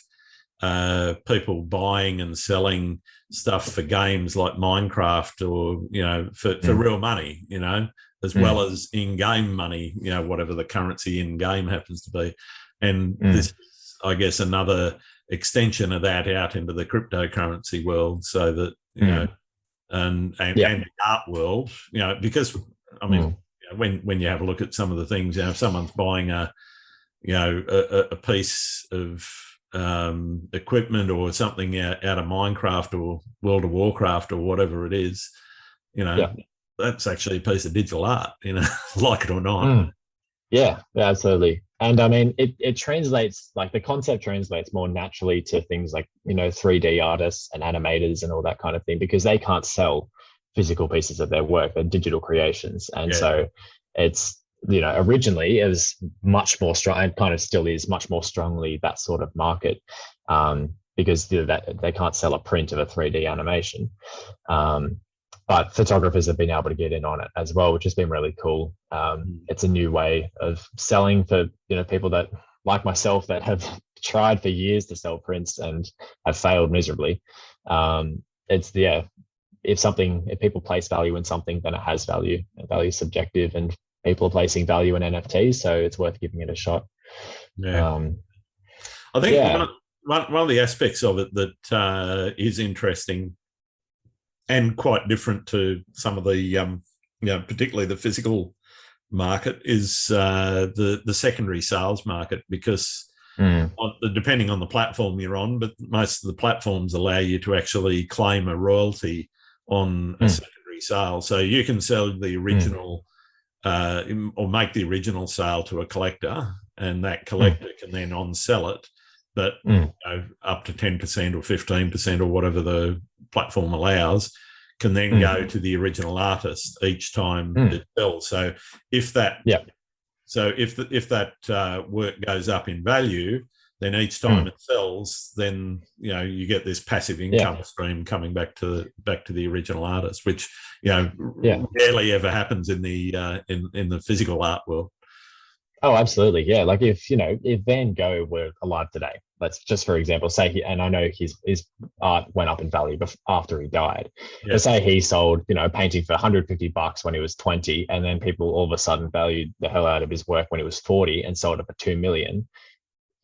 people buying and selling stuff for games like Minecraft, or for real money, as well as in-game money, whatever the currency in-game happens to be. And this is, I guess, another extension of that out into the cryptocurrency world, so that and the art world, because I mean, when you have a look at some of the things, if someone's buying a piece of equipment or something out of Minecraft or World of Warcraft or whatever it is, that's actually a piece of digital art, like it or not. Yeah, absolutely. And I mean, it translates, like the concept translates more naturally to things like, 3D artists and animators and all that kind of thing, because they can't sell physical pieces of their work, they're digital creations. And so it's, originally it was much more strong, and kind of still is much more strongly that sort of market, because that they can't sell a print of a 3D animation. But photographers have been able to get in on it as well, which has been really cool. It's a new way of selling for people that, like myself, that have tried for years to sell prints and have failed miserably. If people place value in something, then it has value. And value is subjective, and people are placing value in NFTs, so it's worth giving it a shot. I think one of the aspects of it that is interesting and quite different to some of the, particularly the physical market, is the secondary sales market, because depending on the platform you're on, but most of the platforms allow you to actually claim a royalty on a secondary sale. So you can sell the original or make the original sale to a collector, and that collector can then on-sell it, but up to 10% or 15% or whatever the platform allows, can then go to the original artist each time it sells. So if that work goes up in value, then each time it sells, then you get this passive income stream coming back to the original artist, which rarely ever happens in the physical art world. Oh, absolutely. Yeah. Like if Van Gogh were alive today, let's just, for example, say and I know his art went up in value after he died. Yeah. But say he sold, a painting for $150 when he was 20, and then people all of a sudden valued the hell out of his work when he was 40 and sold it for $2 million.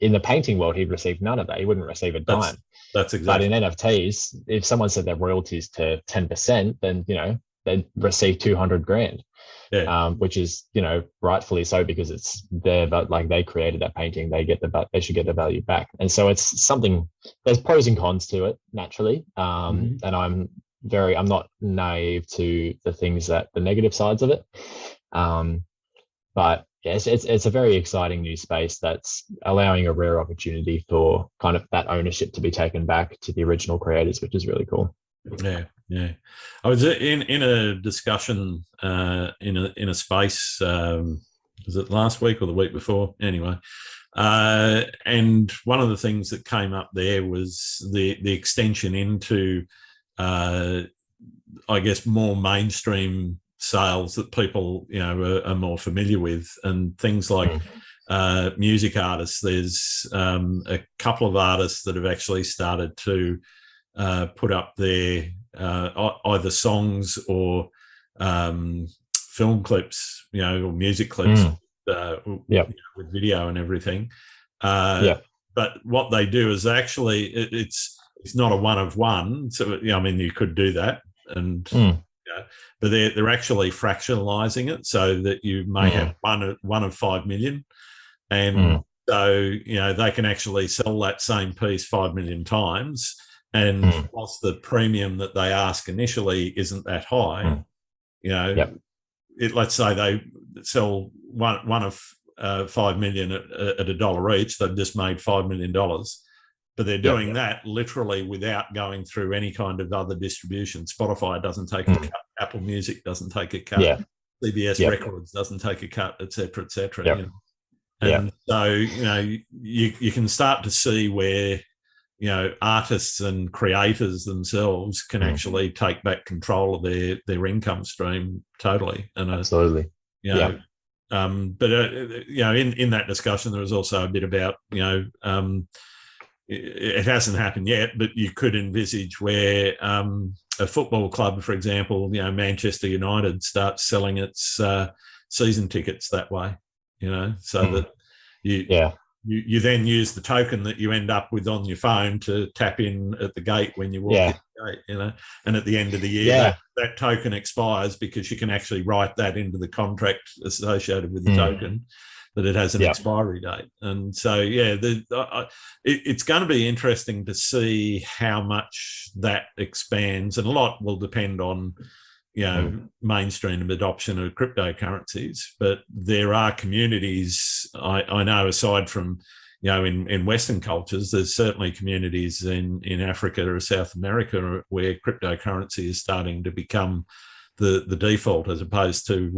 In the painting world, he'd receive none of that. He wouldn't receive a dime. That's exactly. But in NFTs, if someone said their royalties to 10%, then, they'd receive 200 grand. Yeah. Which is, rightfully so, because it's their, like they created that painting, they should get the value back. And so it's something, there's pros and cons to it naturally. And I'm not naive to the negative sides of it. But yes, it's a very exciting new space that's allowing a rare opportunity for kind of that ownership to be taken back to the original creators, which is really cool. Yeah. I was in a discussion in a space. Was it last week or the week before? Anyway, and one of the things that came up there was the extension into, I guess, more mainstream sales that people are more familiar with, and things like music artists. There's a couple of artists that have actually started to put up their either songs or film clips, or music clips with video and everything. But what they do is actually it's not a one of one. So I mean, you could do that, and but they're actually fractionalizing it so that you may have one of 5 million, and so they can actually sell that same piece 5 million times. And whilst the premium that they ask initially isn't that high, let's say they sell one of 5 million at $1 each, they've just made $5 million. But they're doing that literally without going through any kind of other distribution. Spotify doesn't take a cut, Apple Music doesn't take a cut, CBS Records doesn't take a cut, et cetera, et cetera. And so, you can start to see where artists and creators themselves can actually take back control of their income stream totally. And absolutely, but in that discussion, there was also a bit about it hasn't happened yet, but you could envisage where a football club, for example, Manchester United starts selling its season tickets that way, so that you then use the token that you end up with on your phone to tap in at the gate when you walk in the gate, and at the end of the year, that token expires because you can actually write that into the contract associated with the token, that it has an expiry date. And so, it's going to be interesting to see how much that expands, and a lot will depend on, mainstream adoption of cryptocurrencies. But there are communities, I know, aside from, in Western cultures, there's certainly communities in Africa or South America where cryptocurrency is starting to become the default, as opposed to,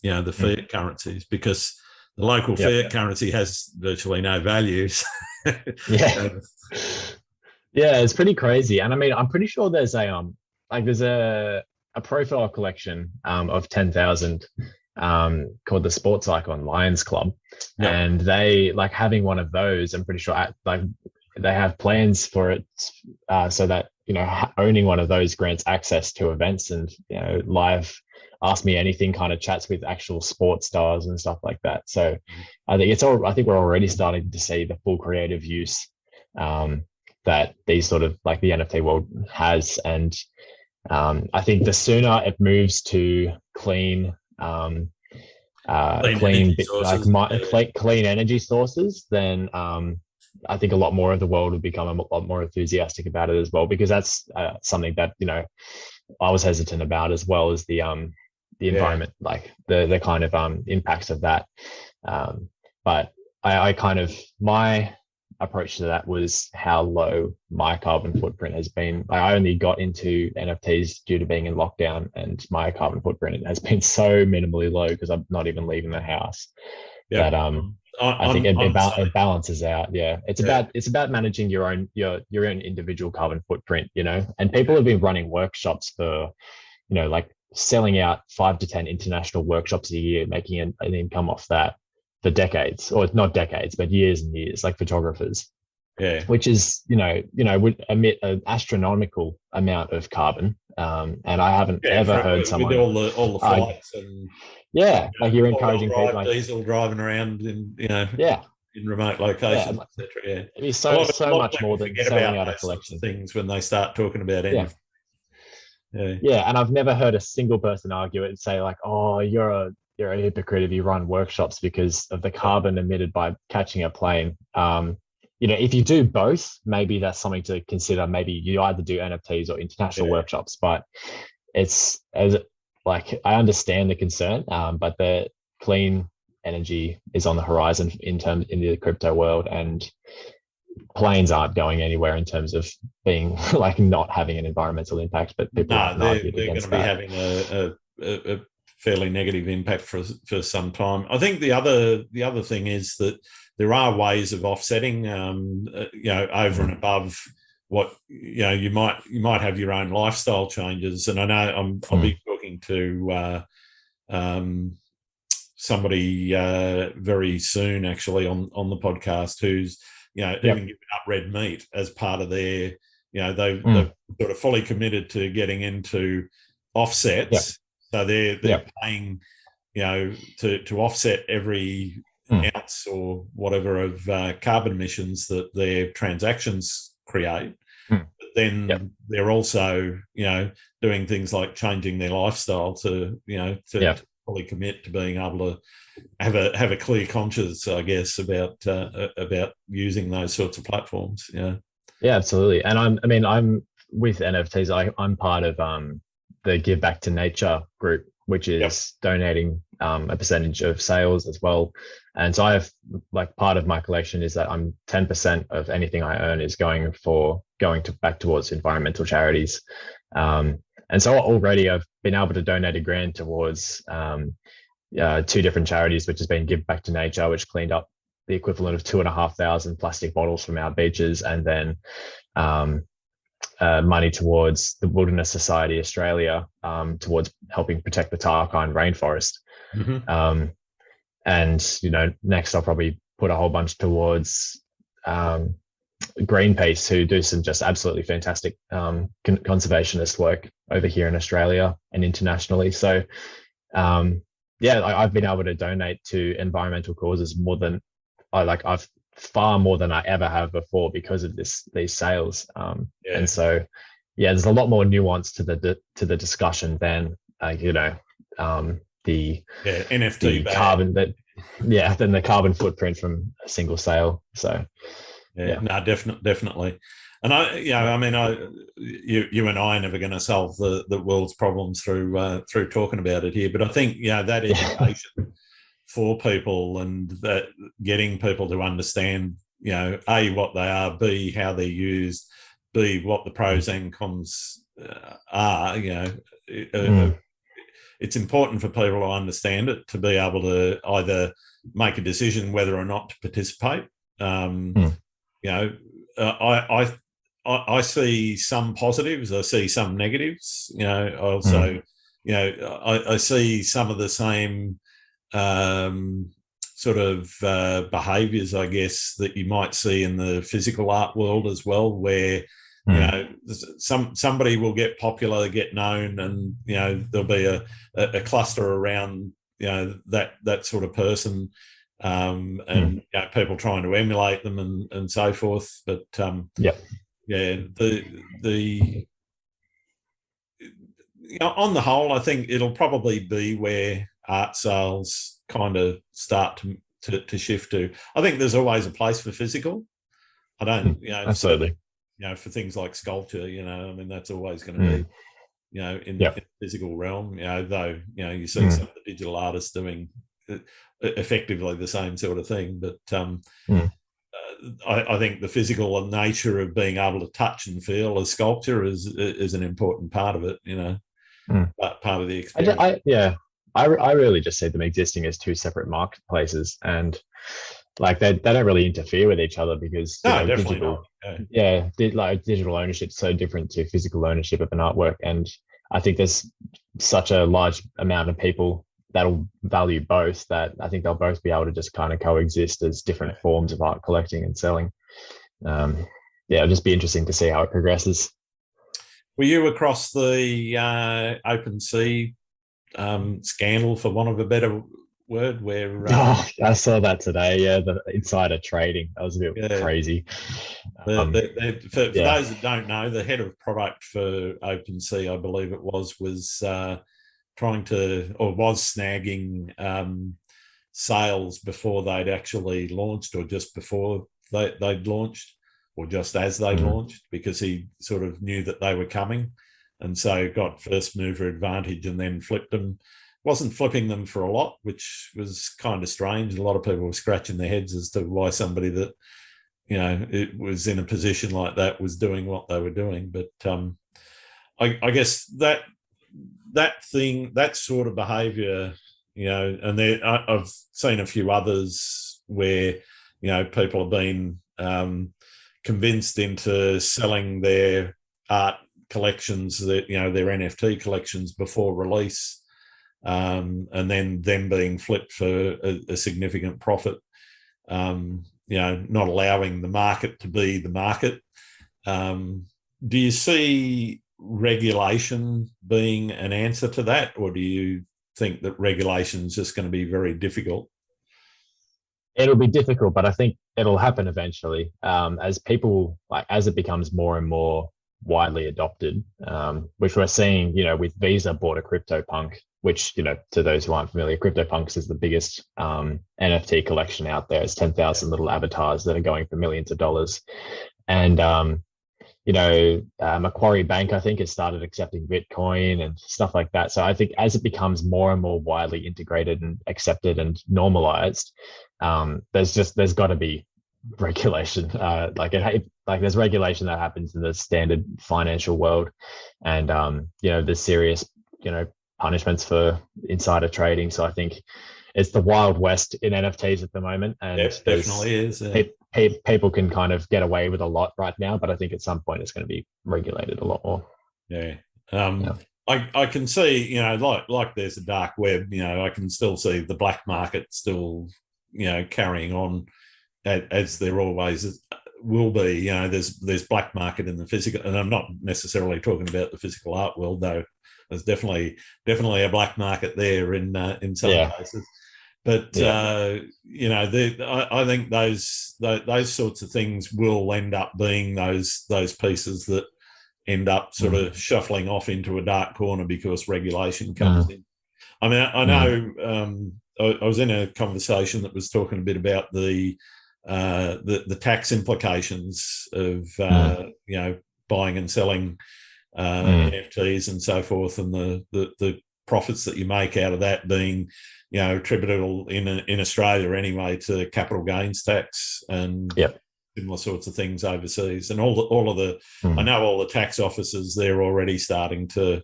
the fiat currencies, because the local fiat currency has virtually no values. It's pretty crazy. And I mean, I'm pretty sure there's a profile collection of 10,000 called the Sports Icon Lions Club. And they having one of those, I'm pretty sure they have plans for it, so that, owning one of those grants access to events and, live Ask Me Anything kind of chats with actual sports stars and stuff like that. So I think we're already starting to see the full creative use that these sort of the NFT world has. And I think the sooner it moves to clean energy sources, then I think a lot more of the world will become a lot more enthusiastic about it as well, because that's something that I was hesitant about, as well as the environment, the kind of impacts of that. But I kind of, my approach to that was how low my carbon footprint has been. I only got into NFTs due to being in lockdown, and my carbon footprint has been so minimally low because I'm not even leaving the house. That I think it balances out. It's about managing your own individual carbon footprint, and people have been running workshops for, selling out 5 to 10 international workshops a year, making an income off that for decades, or not decades, but years and years, like photographers. Which is, would emit an astronomical amount of carbon. And I haven't ever heard someone with all the flights and you're encouraging people diesel driving around in in remote locations, etc. It'd be so much more than selling out a collection of things when they start talking about it. And I've never heard a single person argue it and say oh, you're a hypocrite if you run workshops because of the carbon emitted by catching a plane. If you do both, maybe that's something to consider. Maybe you either do NFTs or international workshops, but I understand the concern, but the clean energy is on the horizon in the crypto world, and planes aren't going anywhere in terms of being not having an environmental impact. But people they're going to be having a fairly negative impact for some time. I think the other thing is that there are ways of offsetting, over and above what you might have your own lifestyle changes. And I know I'll be talking to somebody very soon, actually, on the podcast, who's even giving up red meat as part of their, they've sort of fully committed to getting into offsets. So they're paying, to offset every ounce or whatever of carbon emissions that their transactions create. But then they're also, doing things like changing their lifestyle to fully commit to being able to have a clear conscience, I guess, about using those sorts of platforms. Yeah, absolutely. And I'm with NFTs. I'm part of the Give Back to Nature group, which is donating a percentage of sales as well. And so I have part of my collection is that I'm 10% of anything I earn is going back towards environmental charities. And so already I've been able to donate a grant towards 2 different charities, which has been Give Back to Nature, which cleaned up the equivalent of 2,500 plastic bottles from our beaches, and then money towards the Wilderness Society Australia, towards helping protect the Tarkine rainforest. And next I'll probably put a whole bunch towards Greenpeace, who do some just absolutely fantastic conservationist work over here in Australia and internationally. So yeah, I've been able to donate to environmental causes I've far more than I ever have before because of these sales. And so yeah, there's a lot more nuance to the discussion than the NFT carbon than the carbon footprint from a single sale. So no, definitely. And you and I are never going to solve the world's problems through talking about it here. But I think that education for people and that getting people to understand, A, what they are, B, how they're used, B, what the pros and cons are. It's important for people to understand it, to be able to either make a decision whether or not to participate. I see some positives. I see some negatives. I see some of the same sort of behaviours, I guess, that you might see in the physical art world as well, where somebody will get popular, get known, and there'll be a cluster around that sort of person. And people trying to emulate them and so forth. But on the whole, I think it'll probably be where art sales kind of start to shift to. I think there's always a place for physical. I don't, absolutely. For things like sculpture, that's always going to be, in the physical realm. Though you see some of the digital artists doing effectively the same sort of thing, but I think the physical nature of being able to touch and feel a sculpture is an important part of it, part of the experience. I really just see them existing as two separate marketplaces, and like they don't really interfere with each other because digital ownership is so different to physical ownership of an artwork. And I think there's such a large amount of people that'll value both that I think they'll both be able to just kind of coexist as different forms of art collecting and selling. It'll just be interesting to see how it progresses. Were you across the OpenSea scandal, for want of a better word, where I saw that today? Yeah, the insider trading, that was a bit crazy. For those that don't know, the head of product for OpenSea, I believe it was snagging sales before they'd actually launched, or just before they'd launched, or just as they launched, because he sort of knew that they were coming, and so got first mover advantage and then flipped them. Wasn't flipping them for a lot, which was kind of strange. A lot of people were scratching their heads as to why somebody that it was in a position like that was doing what they were doing. But I guess that sort of behaviour, and I've seen a few others where people have been convinced into selling their art collections, their NFT collections before release, and then them being flipped for a significant profit. Not allowing the market to be the market. Do you see regulation being an answer to that, or do you think that regulation is just going to be very difficult? It'll be difficult, but I think it'll happen eventually. As it becomes more and more widely adopted, which we're seeing, with Visa bought a CryptoPunk, which, to those who aren't familiar, CryptoPunks is the biggest NFT collection out there. It's 10,000 little avatars that are going for millions of dollars. And, Macquarie Bank, I think, has started accepting Bitcoin and stuff like that. So I think as it becomes more and more widely integrated and accepted and normalized, there's got to be regulation. There's regulation that happens in the standard financial world, and there's serious punishments for insider trading. So I think it's the Wild West in NFTs at the moment, and it definitely is. People can kind of get away with a lot right now, but I think at some point it's going to be regulated a lot more. I can see, like there's a dark web. I can still see the black market still, carrying on as there always will be, there's black market in the physical, and I'm not necessarily talking about the physical art world, though. There's definitely a black market there in some cases. But I think those sorts of things will end up being those pieces that end up sort of shuffling off into a dark corner because regulation comes in. I mean, I know I was in a conversation that was talking a bit about the tax implications of buying and selling NFTs and so forth, and the profits that you make out of that being attributable in Australia anyway to capital gains tax and similar sorts of things overseas, and all of the I know all the tax officers, they're already starting to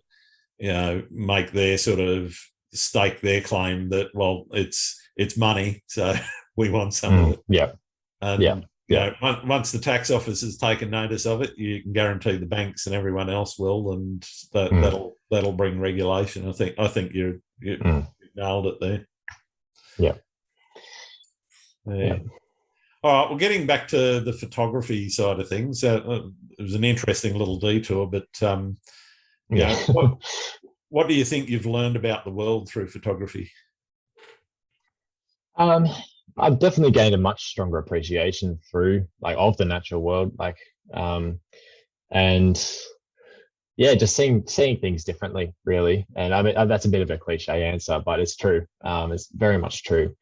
make their sort of stake their claim that, well, it's money, so we want some of it. And once the tax office has taken notice of it, you can guarantee the banks and everyone else will, and that'll bring regulation. I think you nailed it there. Yeah. All right. Well, getting back to the photography side of things, it was an interesting little detour, but what do you think you've learned about the world through photography? I've definitely gained a much stronger appreciation through of the natural world, and just seeing things differently, really. And I mean, that's a bit of a cliche answer, but it's true. It's very much true.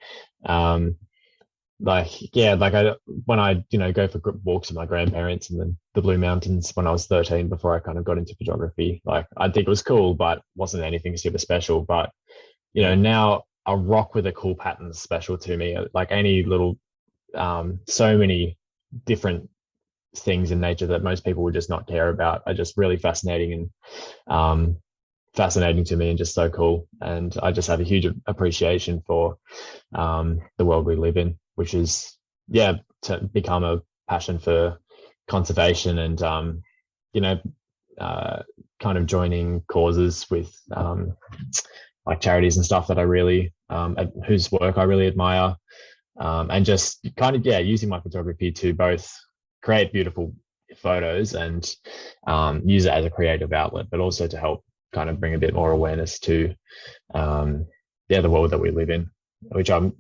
When I go for walks with my grandparents in the Blue Mountains when I was 13, before I kind of got into photography, I think it was cool, but wasn't anything super special. But now a rock with a cool pattern is special to me. Like any little, so many different things in nature that most people would just not care about are just really fascinating and fascinating to me, and just so cool. And I just have a huge appreciation for the world we live in, which is to become a passion for conservation and kind of joining causes with charities and stuff that I really whose work I really admire, and just kind of using my photography to both create beautiful photos and use it as a creative outlet, but also to help kind of bring a bit more awareness to the world that we live in, which I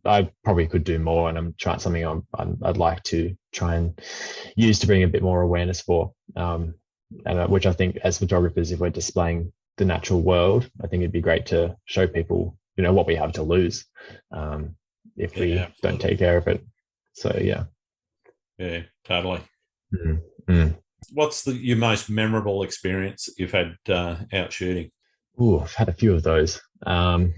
probably could do more, and I'm trying something I'd like to try and use to bring a bit more awareness for, and which I think as photographers, if we're displaying the natural world, I think it'd be great to show people what we have to lose if we don't take care of it. So yeah totally. What's your most memorable experience that you've had out shooting? I've had a few of those. One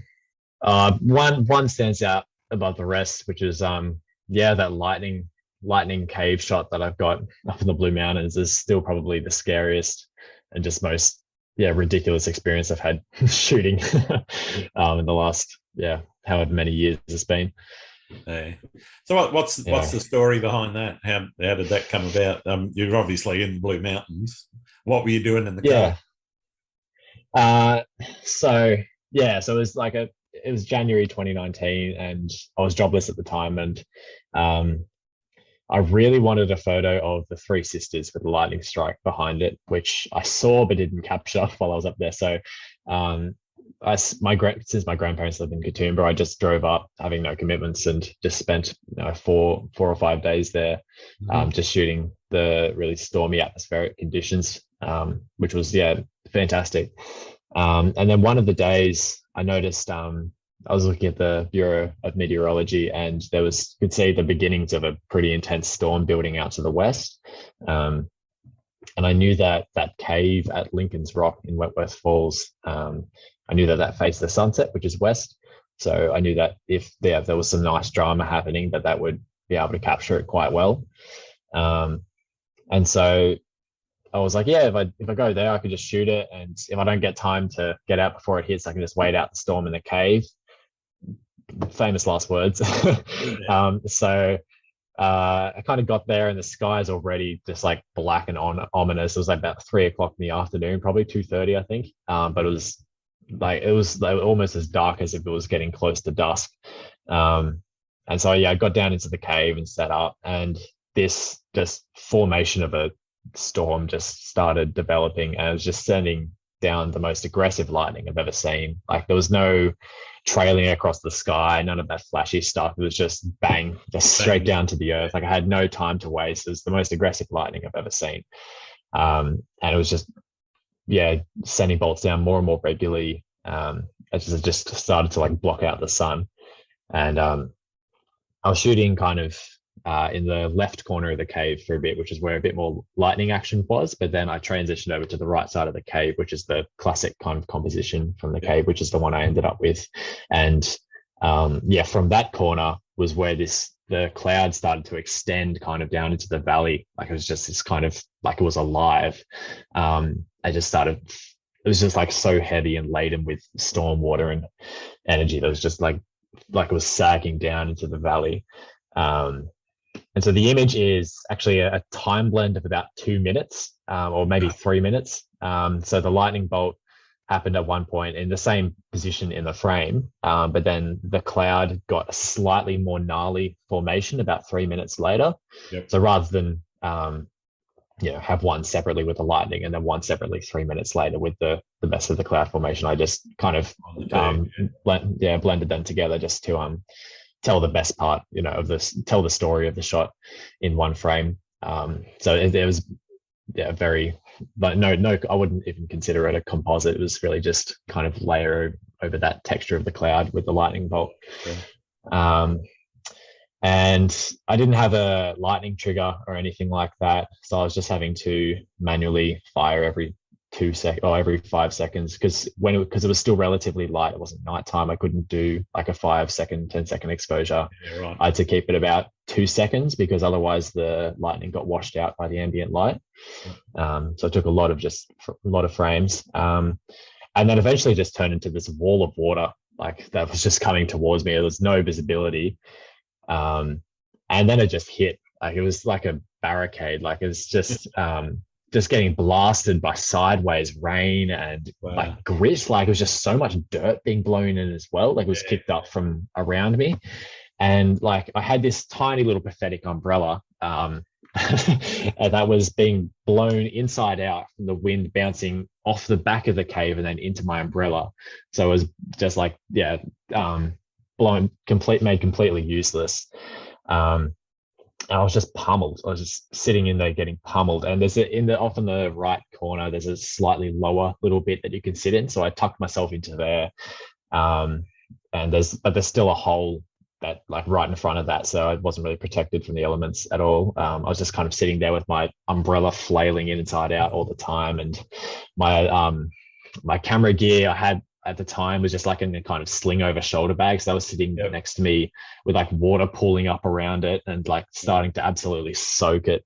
stands out above the rest, which is that lightning cave shot that I've got up in the Blue Mountains is still probably the scariest and just most ridiculous experience I've had shooting in the last however many years it's been. So what's the story behind that? How did that come about? You're obviously in the Blue Mountains. What were you doing in the car? So it was it was January 2019, and I was jobless at the time, and I really wanted a photo of the three sisters with the lightning strike behind it, which I saw but didn't capture while I was up there. So since my grandparents live in Katoomba, I just drove up having no commitments and just spent 4 or 5 days there, just shooting the really stormy atmospheric conditions, which was fantastic. And then one of the days I noticed I was looking at the Bureau of Meteorology, and could see the beginnings of a pretty intense storm building out to the west. And I knew that cave at Lincoln's Rock in Wentworth Falls, I knew that faced the sunset, which is west. So I knew that if there was some nice drama happening, that would be able to capture it quite well. And so I was like, if I go there, I could just shoot it. And if I don't get time to get out before it hits, I can just wait out the storm in the cave. Famous last words. So I kind of got there, and the sky's already just black and ominous. It was about 3 o'clock in the afternoon, probably 2:30, I think. But it was almost as dark as if it was getting close to dusk. And so I got down into the cave and set up, and this just formation of a storm just started developing, and it was just sending down the most aggressive lightning I've ever seen. Like there was no trailing across the sky, none of that flashy stuff. It was just bang, just straight down to the earth. Like I had no time to waste. It was the most aggressive lightning I've ever seen. And it was just, yeah, sending bolts down more and more regularly. It just started to like block out the sun. And I was shooting kind of in the left corner of the cave for a bit, which is where a bit more lightning action was. But then I transitioned over to the right side of the cave, which is the classic kind of composition from the cave, which is the one I ended up with. And from that corner was where the cloud started to extend kind of down into the valley. Like it was just this kind of like it was alive. It was just like so heavy and laden with storm water and energy that was just like it was sagging down into the valley. And so the image is actually a time blend of about 2 minutes or maybe 3 minutes. So the lightning bolt happened at one point in the same position in the frame, but then the cloud got a slightly more gnarly formation about 3 minutes later. Yep. So rather than have one separately with the lightning and then one separately 3 minutes later with the rest of the cloud formation, I just kind of blended them together just to tell the best part, of this, tell the story of the shot in one frame. So there was very, but no, I wouldn't even consider it a composite. It was really just kind of layer over that texture of the cloud with the lightning bolt. Okay. And I didn't have a lightning trigger or anything like that. So I was just having to manually fire every 5 seconds because it was still relatively light. It wasn't nighttime. I couldn't do like a 5 second, 10-second exposure. Yeah, right. I had to keep it about 2 seconds because otherwise the lightning got washed out by the ambient light. So it took a lot of frames. And then eventually just turned into this wall of water, like that was just coming towards me. There was no visibility. And then it just hit, like it was like a barricade. Like it's just getting blasted by sideways rain and like grit. Like it was just so much dirt being blown in as well. Like it was kicked up from around me. And like I had this tiny little pathetic umbrella and that was being blown inside out from the wind bouncing off the back of the cave and then into my umbrella. So it was just like, made completely useless. I was just pummeled. I was just sitting in there getting pummeled. And there's off in the right corner, there's a slightly lower little bit that you can sit in. So I tucked myself into there. And there's still a hole that like right in front of that. So I wasn't really protected from the elements at all. I was just kind of sitting there with my umbrella flailing inside out all the time. And my camera gear I had at the time was just like in a kind of sling over shoulder bag. So that was sitting next to me with like water pooling up around it and like starting to absolutely soak it.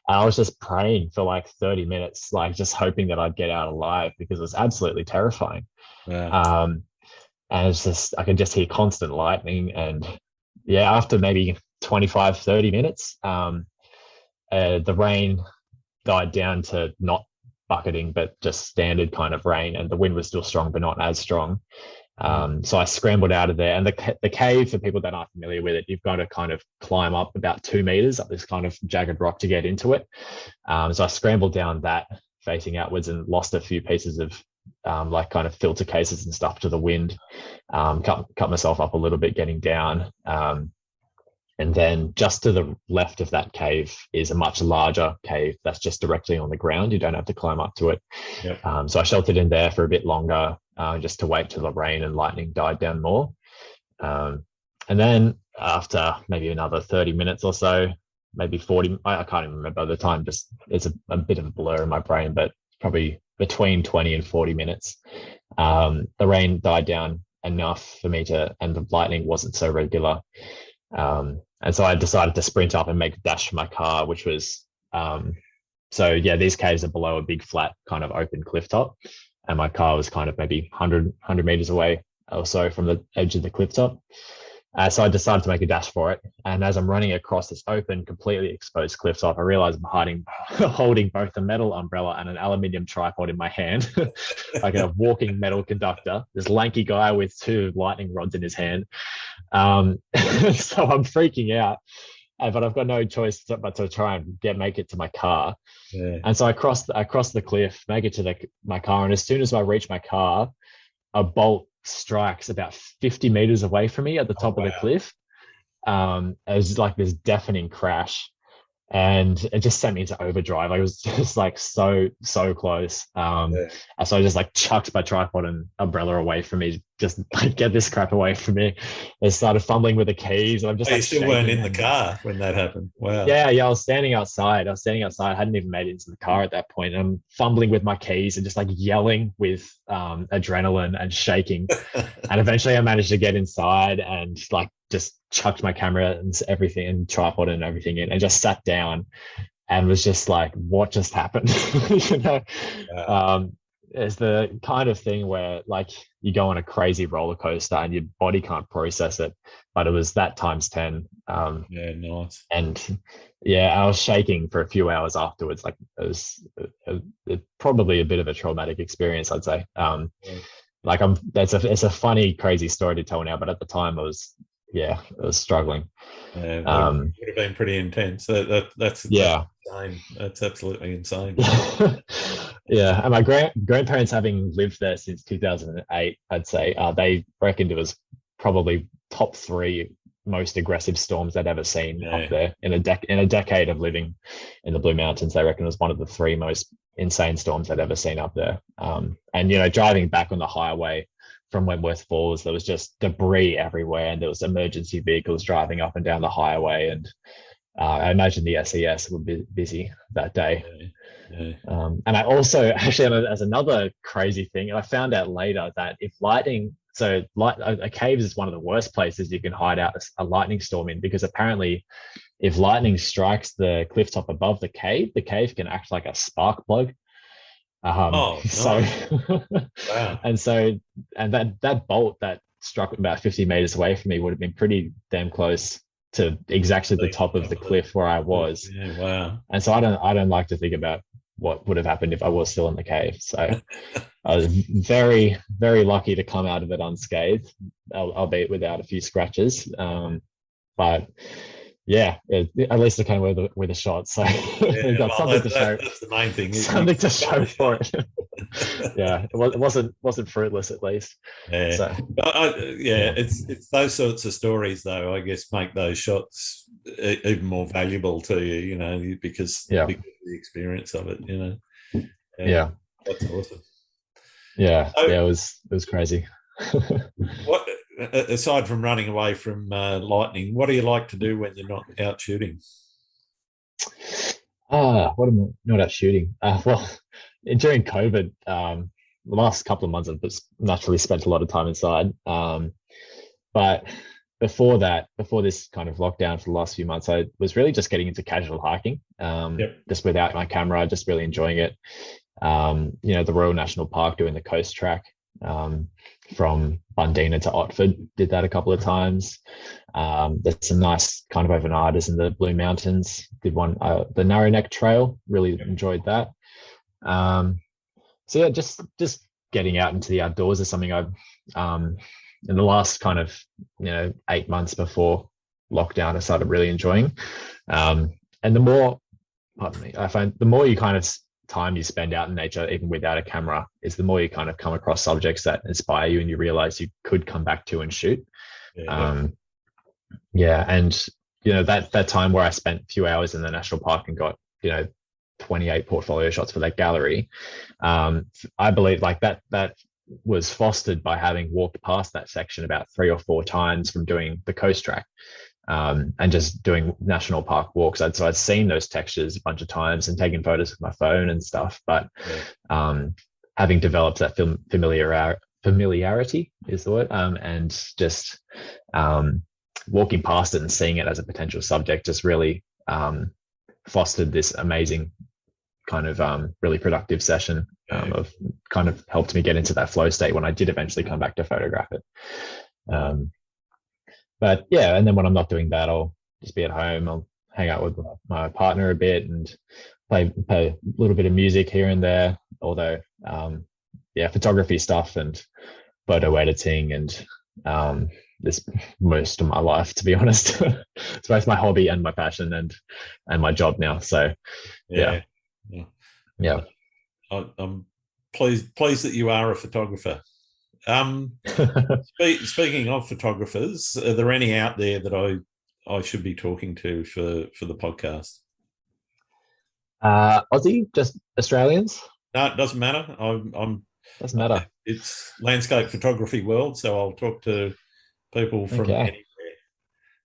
And I was just praying for like 30 minutes, like just hoping that I'd get out alive because it was absolutely terrifying. Yeah. And it's just, I could just hear constant lightning. And after maybe 25, 30 minutes, the rain died down to not bucketing, but just standard kind of rain, and the wind was still strong, but not as strong. So I scrambled out of there, and the cave, for people that aren't familiar with it, you've got to kind of climb up about 2 meters up this kind of jagged rock to get into it. So I scrambled down that facing outwards and lost a few pieces of like kind of filter cases and stuff to the wind, cut myself up a little bit getting down. And then just to the left of that cave is a much larger cave that's just directly on the ground. You don't have to climb up to it. Yep. So I sheltered in there for a bit longer just to wait till the rain and lightning died down more. And then after maybe another 30 minutes or so, maybe 40, I can't even remember the time, just it's a bit of a blur in my brain, but probably between 20 and 40 minutes, the rain died down enough for me and the lightning wasn't so regular. And so I decided to sprint up and make a dash for my car, which was, these caves are below a big flat kind of open cliff top. And my car was kind of maybe 100 meters away or so from the edge of the cliff top. So I decided to make a dash for it. And as I'm running across this open, completely exposed cliff top, I realized I'm holding both a metal umbrella and an aluminium tripod in my hand, like a walking metal conductor, this lanky guy with 2 lightning rods in his hand. So I'm freaking out. but I've got no choice but to try and make it to my car. Yeah. And so I cross the cliff, make it to my car, and as soon as I reach my car, a bolt strikes about 50 meters away from me at the Oh, top of the wow. cliff. It was like this deafening crash, and it just sent me into overdrive. I was just like so close. Yeah. And so I just like chucked my tripod and umbrella away from me, just like get this crap away from me. I started fumbling with the keys, and I'm just Oh, you like still weren't shaking. in the And car when that happened. Wow. yeah, I was standing outside. I hadn't even made it into the car at that point. I'm fumbling with my keys and just like yelling with adrenaline and shaking. And eventually I managed to get inside and like just chucked my camera and everything and tripod and everything in and just sat down and was just like, what just happened? you know, Wow. um, it's the kind of thing where like you go on a crazy roller coaster and your body can't process it, but it was that times 10. Yeah, nice. And yeah, I was shaking for a few hours afterwards. Like it was probably a bit of a traumatic experience, I'd say. Yeah. Like it's a funny, crazy story to tell now, but at the time I was struggling. Yeah, it Um, would have been pretty intense. That's yeah. insane. That's absolutely insane. Yeah, and my grandparents, having lived there since 2008, I'd say they reckoned it was probably top three most aggressive storms they'd ever seen up Yeah. there in a decade of living in the Blue Mountains. They reckon it was one of the three most insane storms they'd ever seen up there. And driving back on the highway from Wentworth Falls, there was just debris everywhere, and there was emergency vehicles driving up and down the highway, and I imagine the SES would be busy that day. Yeah. Yeah. And I also actually, as another crazy thing, and I found out later that if lightning, so a cave is one of the worst places you can hide out a lightning storm in, because apparently if lightning strikes the cliff top above the cave can act like a spark plug. Oh, So, nice. Wow. and that bolt that struck about 50 meters away from me would have been pretty damn close to exactly the top of the cliff where I was. Yeah, wow. And so I don't like to think about what would have happened if I was still in the cave. So I was very, very lucky to come out of it unscathed, albeit without a few scratches. But yeah, at least I came with a shot. So we got something to show. That's the main thing. Something to show for it. Yeah, it wasn't fruitless at least. Yeah, So yeah, it's those sorts of stories, though, I guess, make those shots even more valuable to you, because of the experience of it, Yeah, that's awesome. Yeah, So, it was crazy. what aside from running away from lightning, what do you like to do when you're not out shooting? What am I not out shooting? Well, during COVID, the last couple of months I've just naturally spent a lot of time inside. But before this kind of lockdown for the last few months, I was really just getting into casual hiking, just without my camera, just really enjoying it. The Royal National Park, doing the coast track from Bundina to Otford, did that a couple of times. There's some nice kind of overnighters in the Blue Mountains. Did one, the Narrow Neck Trail, really enjoyed that. So yeah, just getting out into the outdoors is something I've in the last kind of 8 months before lockdown I started really enjoying. And the more, pardon me, I find the more you kind of time you spend out in nature, even without a camera, is the more you kind of come across subjects that inspire you and you realize you could come back to and shoot. And that time where I spent a few hours in the national park and got 28 portfolio shots for that gallery, I believe like that was fostered by having walked past that section about 3 or 4 times from doing the coast track, and just doing national park walks. So I'd seen those textures a bunch of times and taken photos with my phone and stuff, but having developed that familiarity is the word, and just walking past it and seeing it as a potential subject just really fostered this amazing kind of really productive session of kind of helped me get into that flow state when I did eventually come back to photograph it. But yeah, and then when I'm not doing that, I'll just be at home. I'll hang out with my partner a bit and play a little bit of music here and there. Although, photography stuff and photo editing and this most of my life, to be honest. It's both my hobby and my passion and my job now. So yeah, Yeah. Yeah. yeah. I'm pleased that you are a photographer. Um, Speaking of photographers, are there any out there that I should be talking to for the podcast? Aussie, just Australians? No, it doesn't matter. I'm Doesn't matter. it's landscape photography world, so I'll talk to people from Okay. anywhere.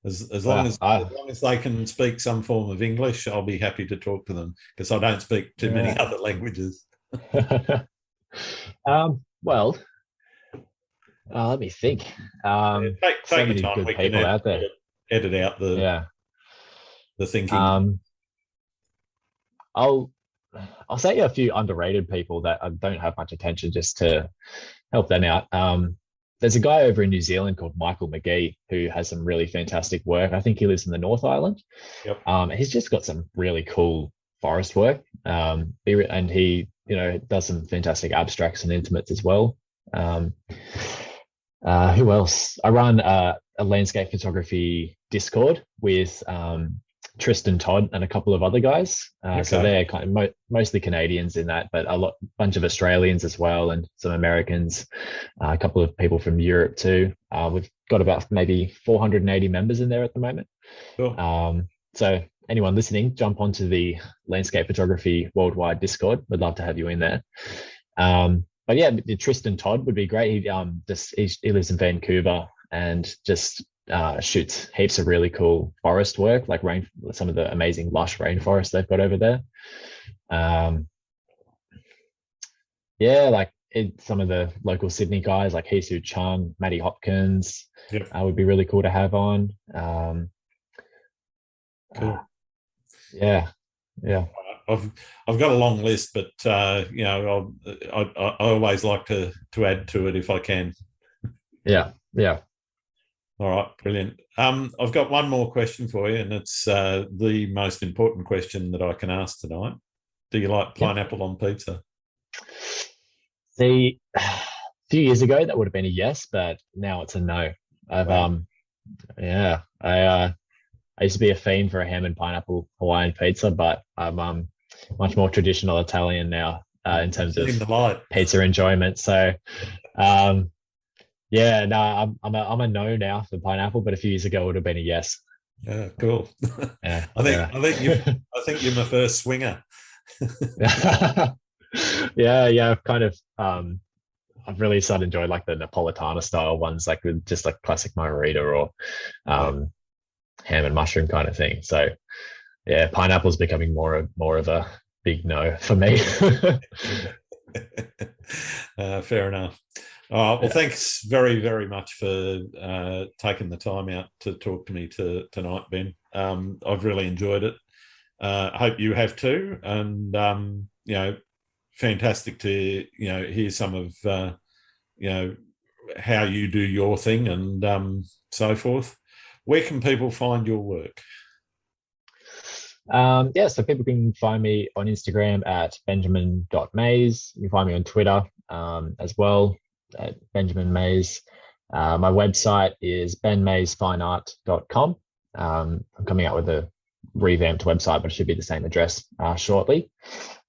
As long Well, as they can speak some form of English, I'll be happy to talk to them because I don't speak too many yeah. other languages. Well, let me think. Yeah, So take your many time. good We can people out there. edit out Yeah. the thinking. Um, I'll I'll say a few underrated people that I don't have much attention just to help them out. There's a guy over in New Zealand called Michael McGee who has some really fantastic work. I think he lives in the North Island. Yep. He's just got some really cool forest work. And he, does some fantastic abstracts and intimates as well. Who else? I run a landscape photography Discord with Tristan Todd and a couple of other guys. So Okay. they're kind of mostly Canadians in that, but bunch of Australians as well, and some Americans, a couple of people from Europe too. We've got about maybe 480 members in there at the moment. Cool. So anyone listening, jump onto the Landscape Photography Worldwide Discord. We'd love to have you in there. But yeah, Tristan Todd would be great. He lives in Vancouver and just shoots heaps of really cool forest work, like some of the amazing lush rainforests they've got over there. Yeah, like some of the local Sydney guys like Hesu Chung, Matty Hopkins, Yep. would be really cool to have on. Cool. Yeah. I've got a long list, but I always like to add to it if I can. Yeah. All right, brilliant. I've got one more question for you, and it's the most important question that I can ask tonight. Do you like pineapple on pizza? See, a few years ago that would have been a yes, but now it's a no. Wow. I used to be a fiend for a ham and pineapple Hawaiian pizza, but I'm much more traditional Italian now in terms of the light. pizza enjoyment. So, no, I'm a no now for pineapple, but a few years ago it would have been a yes. Yeah, cool. Yeah, I think you're my first swinger. yeah. I've kind of I've really started enjoying like the Napolitana style ones, like with just like classic margarita or ham and mushroom kind of thing. So yeah, pineapple's becoming more of a big no for me. Fair enough. Well, thanks very, very much for taking the time out to talk to me tonight, Ben. I've really enjoyed it. I hope you have too. And, fantastic to, hear some of, how you do your thing and so forth. Where can people find your work? So people can find me on Instagram at benjamin.mays. You can find me on Twitter as well at Benjamin Mays. My website is benmaysfineart.com. I'm coming out with a revamped website, but it should be the same address shortly.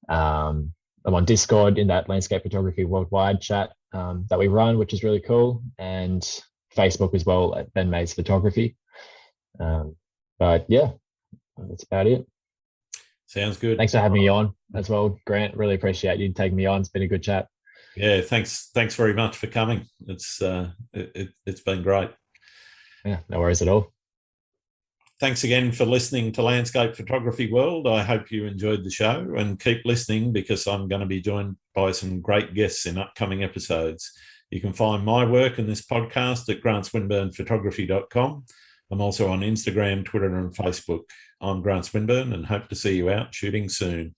I'm on Discord in that landscape photography worldwide chat that we run, which is really cool, and Facebook as well at Ben Mays Photography. But yeah, that's about it. Sounds good. Thanks for having me on as well, Grant. Really appreciate you taking me on. It's been a good chat. Yeah, thanks very much for coming. It's been great. Yeah, no worries at all. Thanks again for listening to Landscape Photography World. I hope you enjoyed the show and keep listening because I'm going to be joined by some great guests in upcoming episodes. You can find my work in this podcast at grantswinburnephotography.com. I'm also on Instagram, Twitter, and Facebook. I'm Grant Swinburne and hope to see you out shooting soon.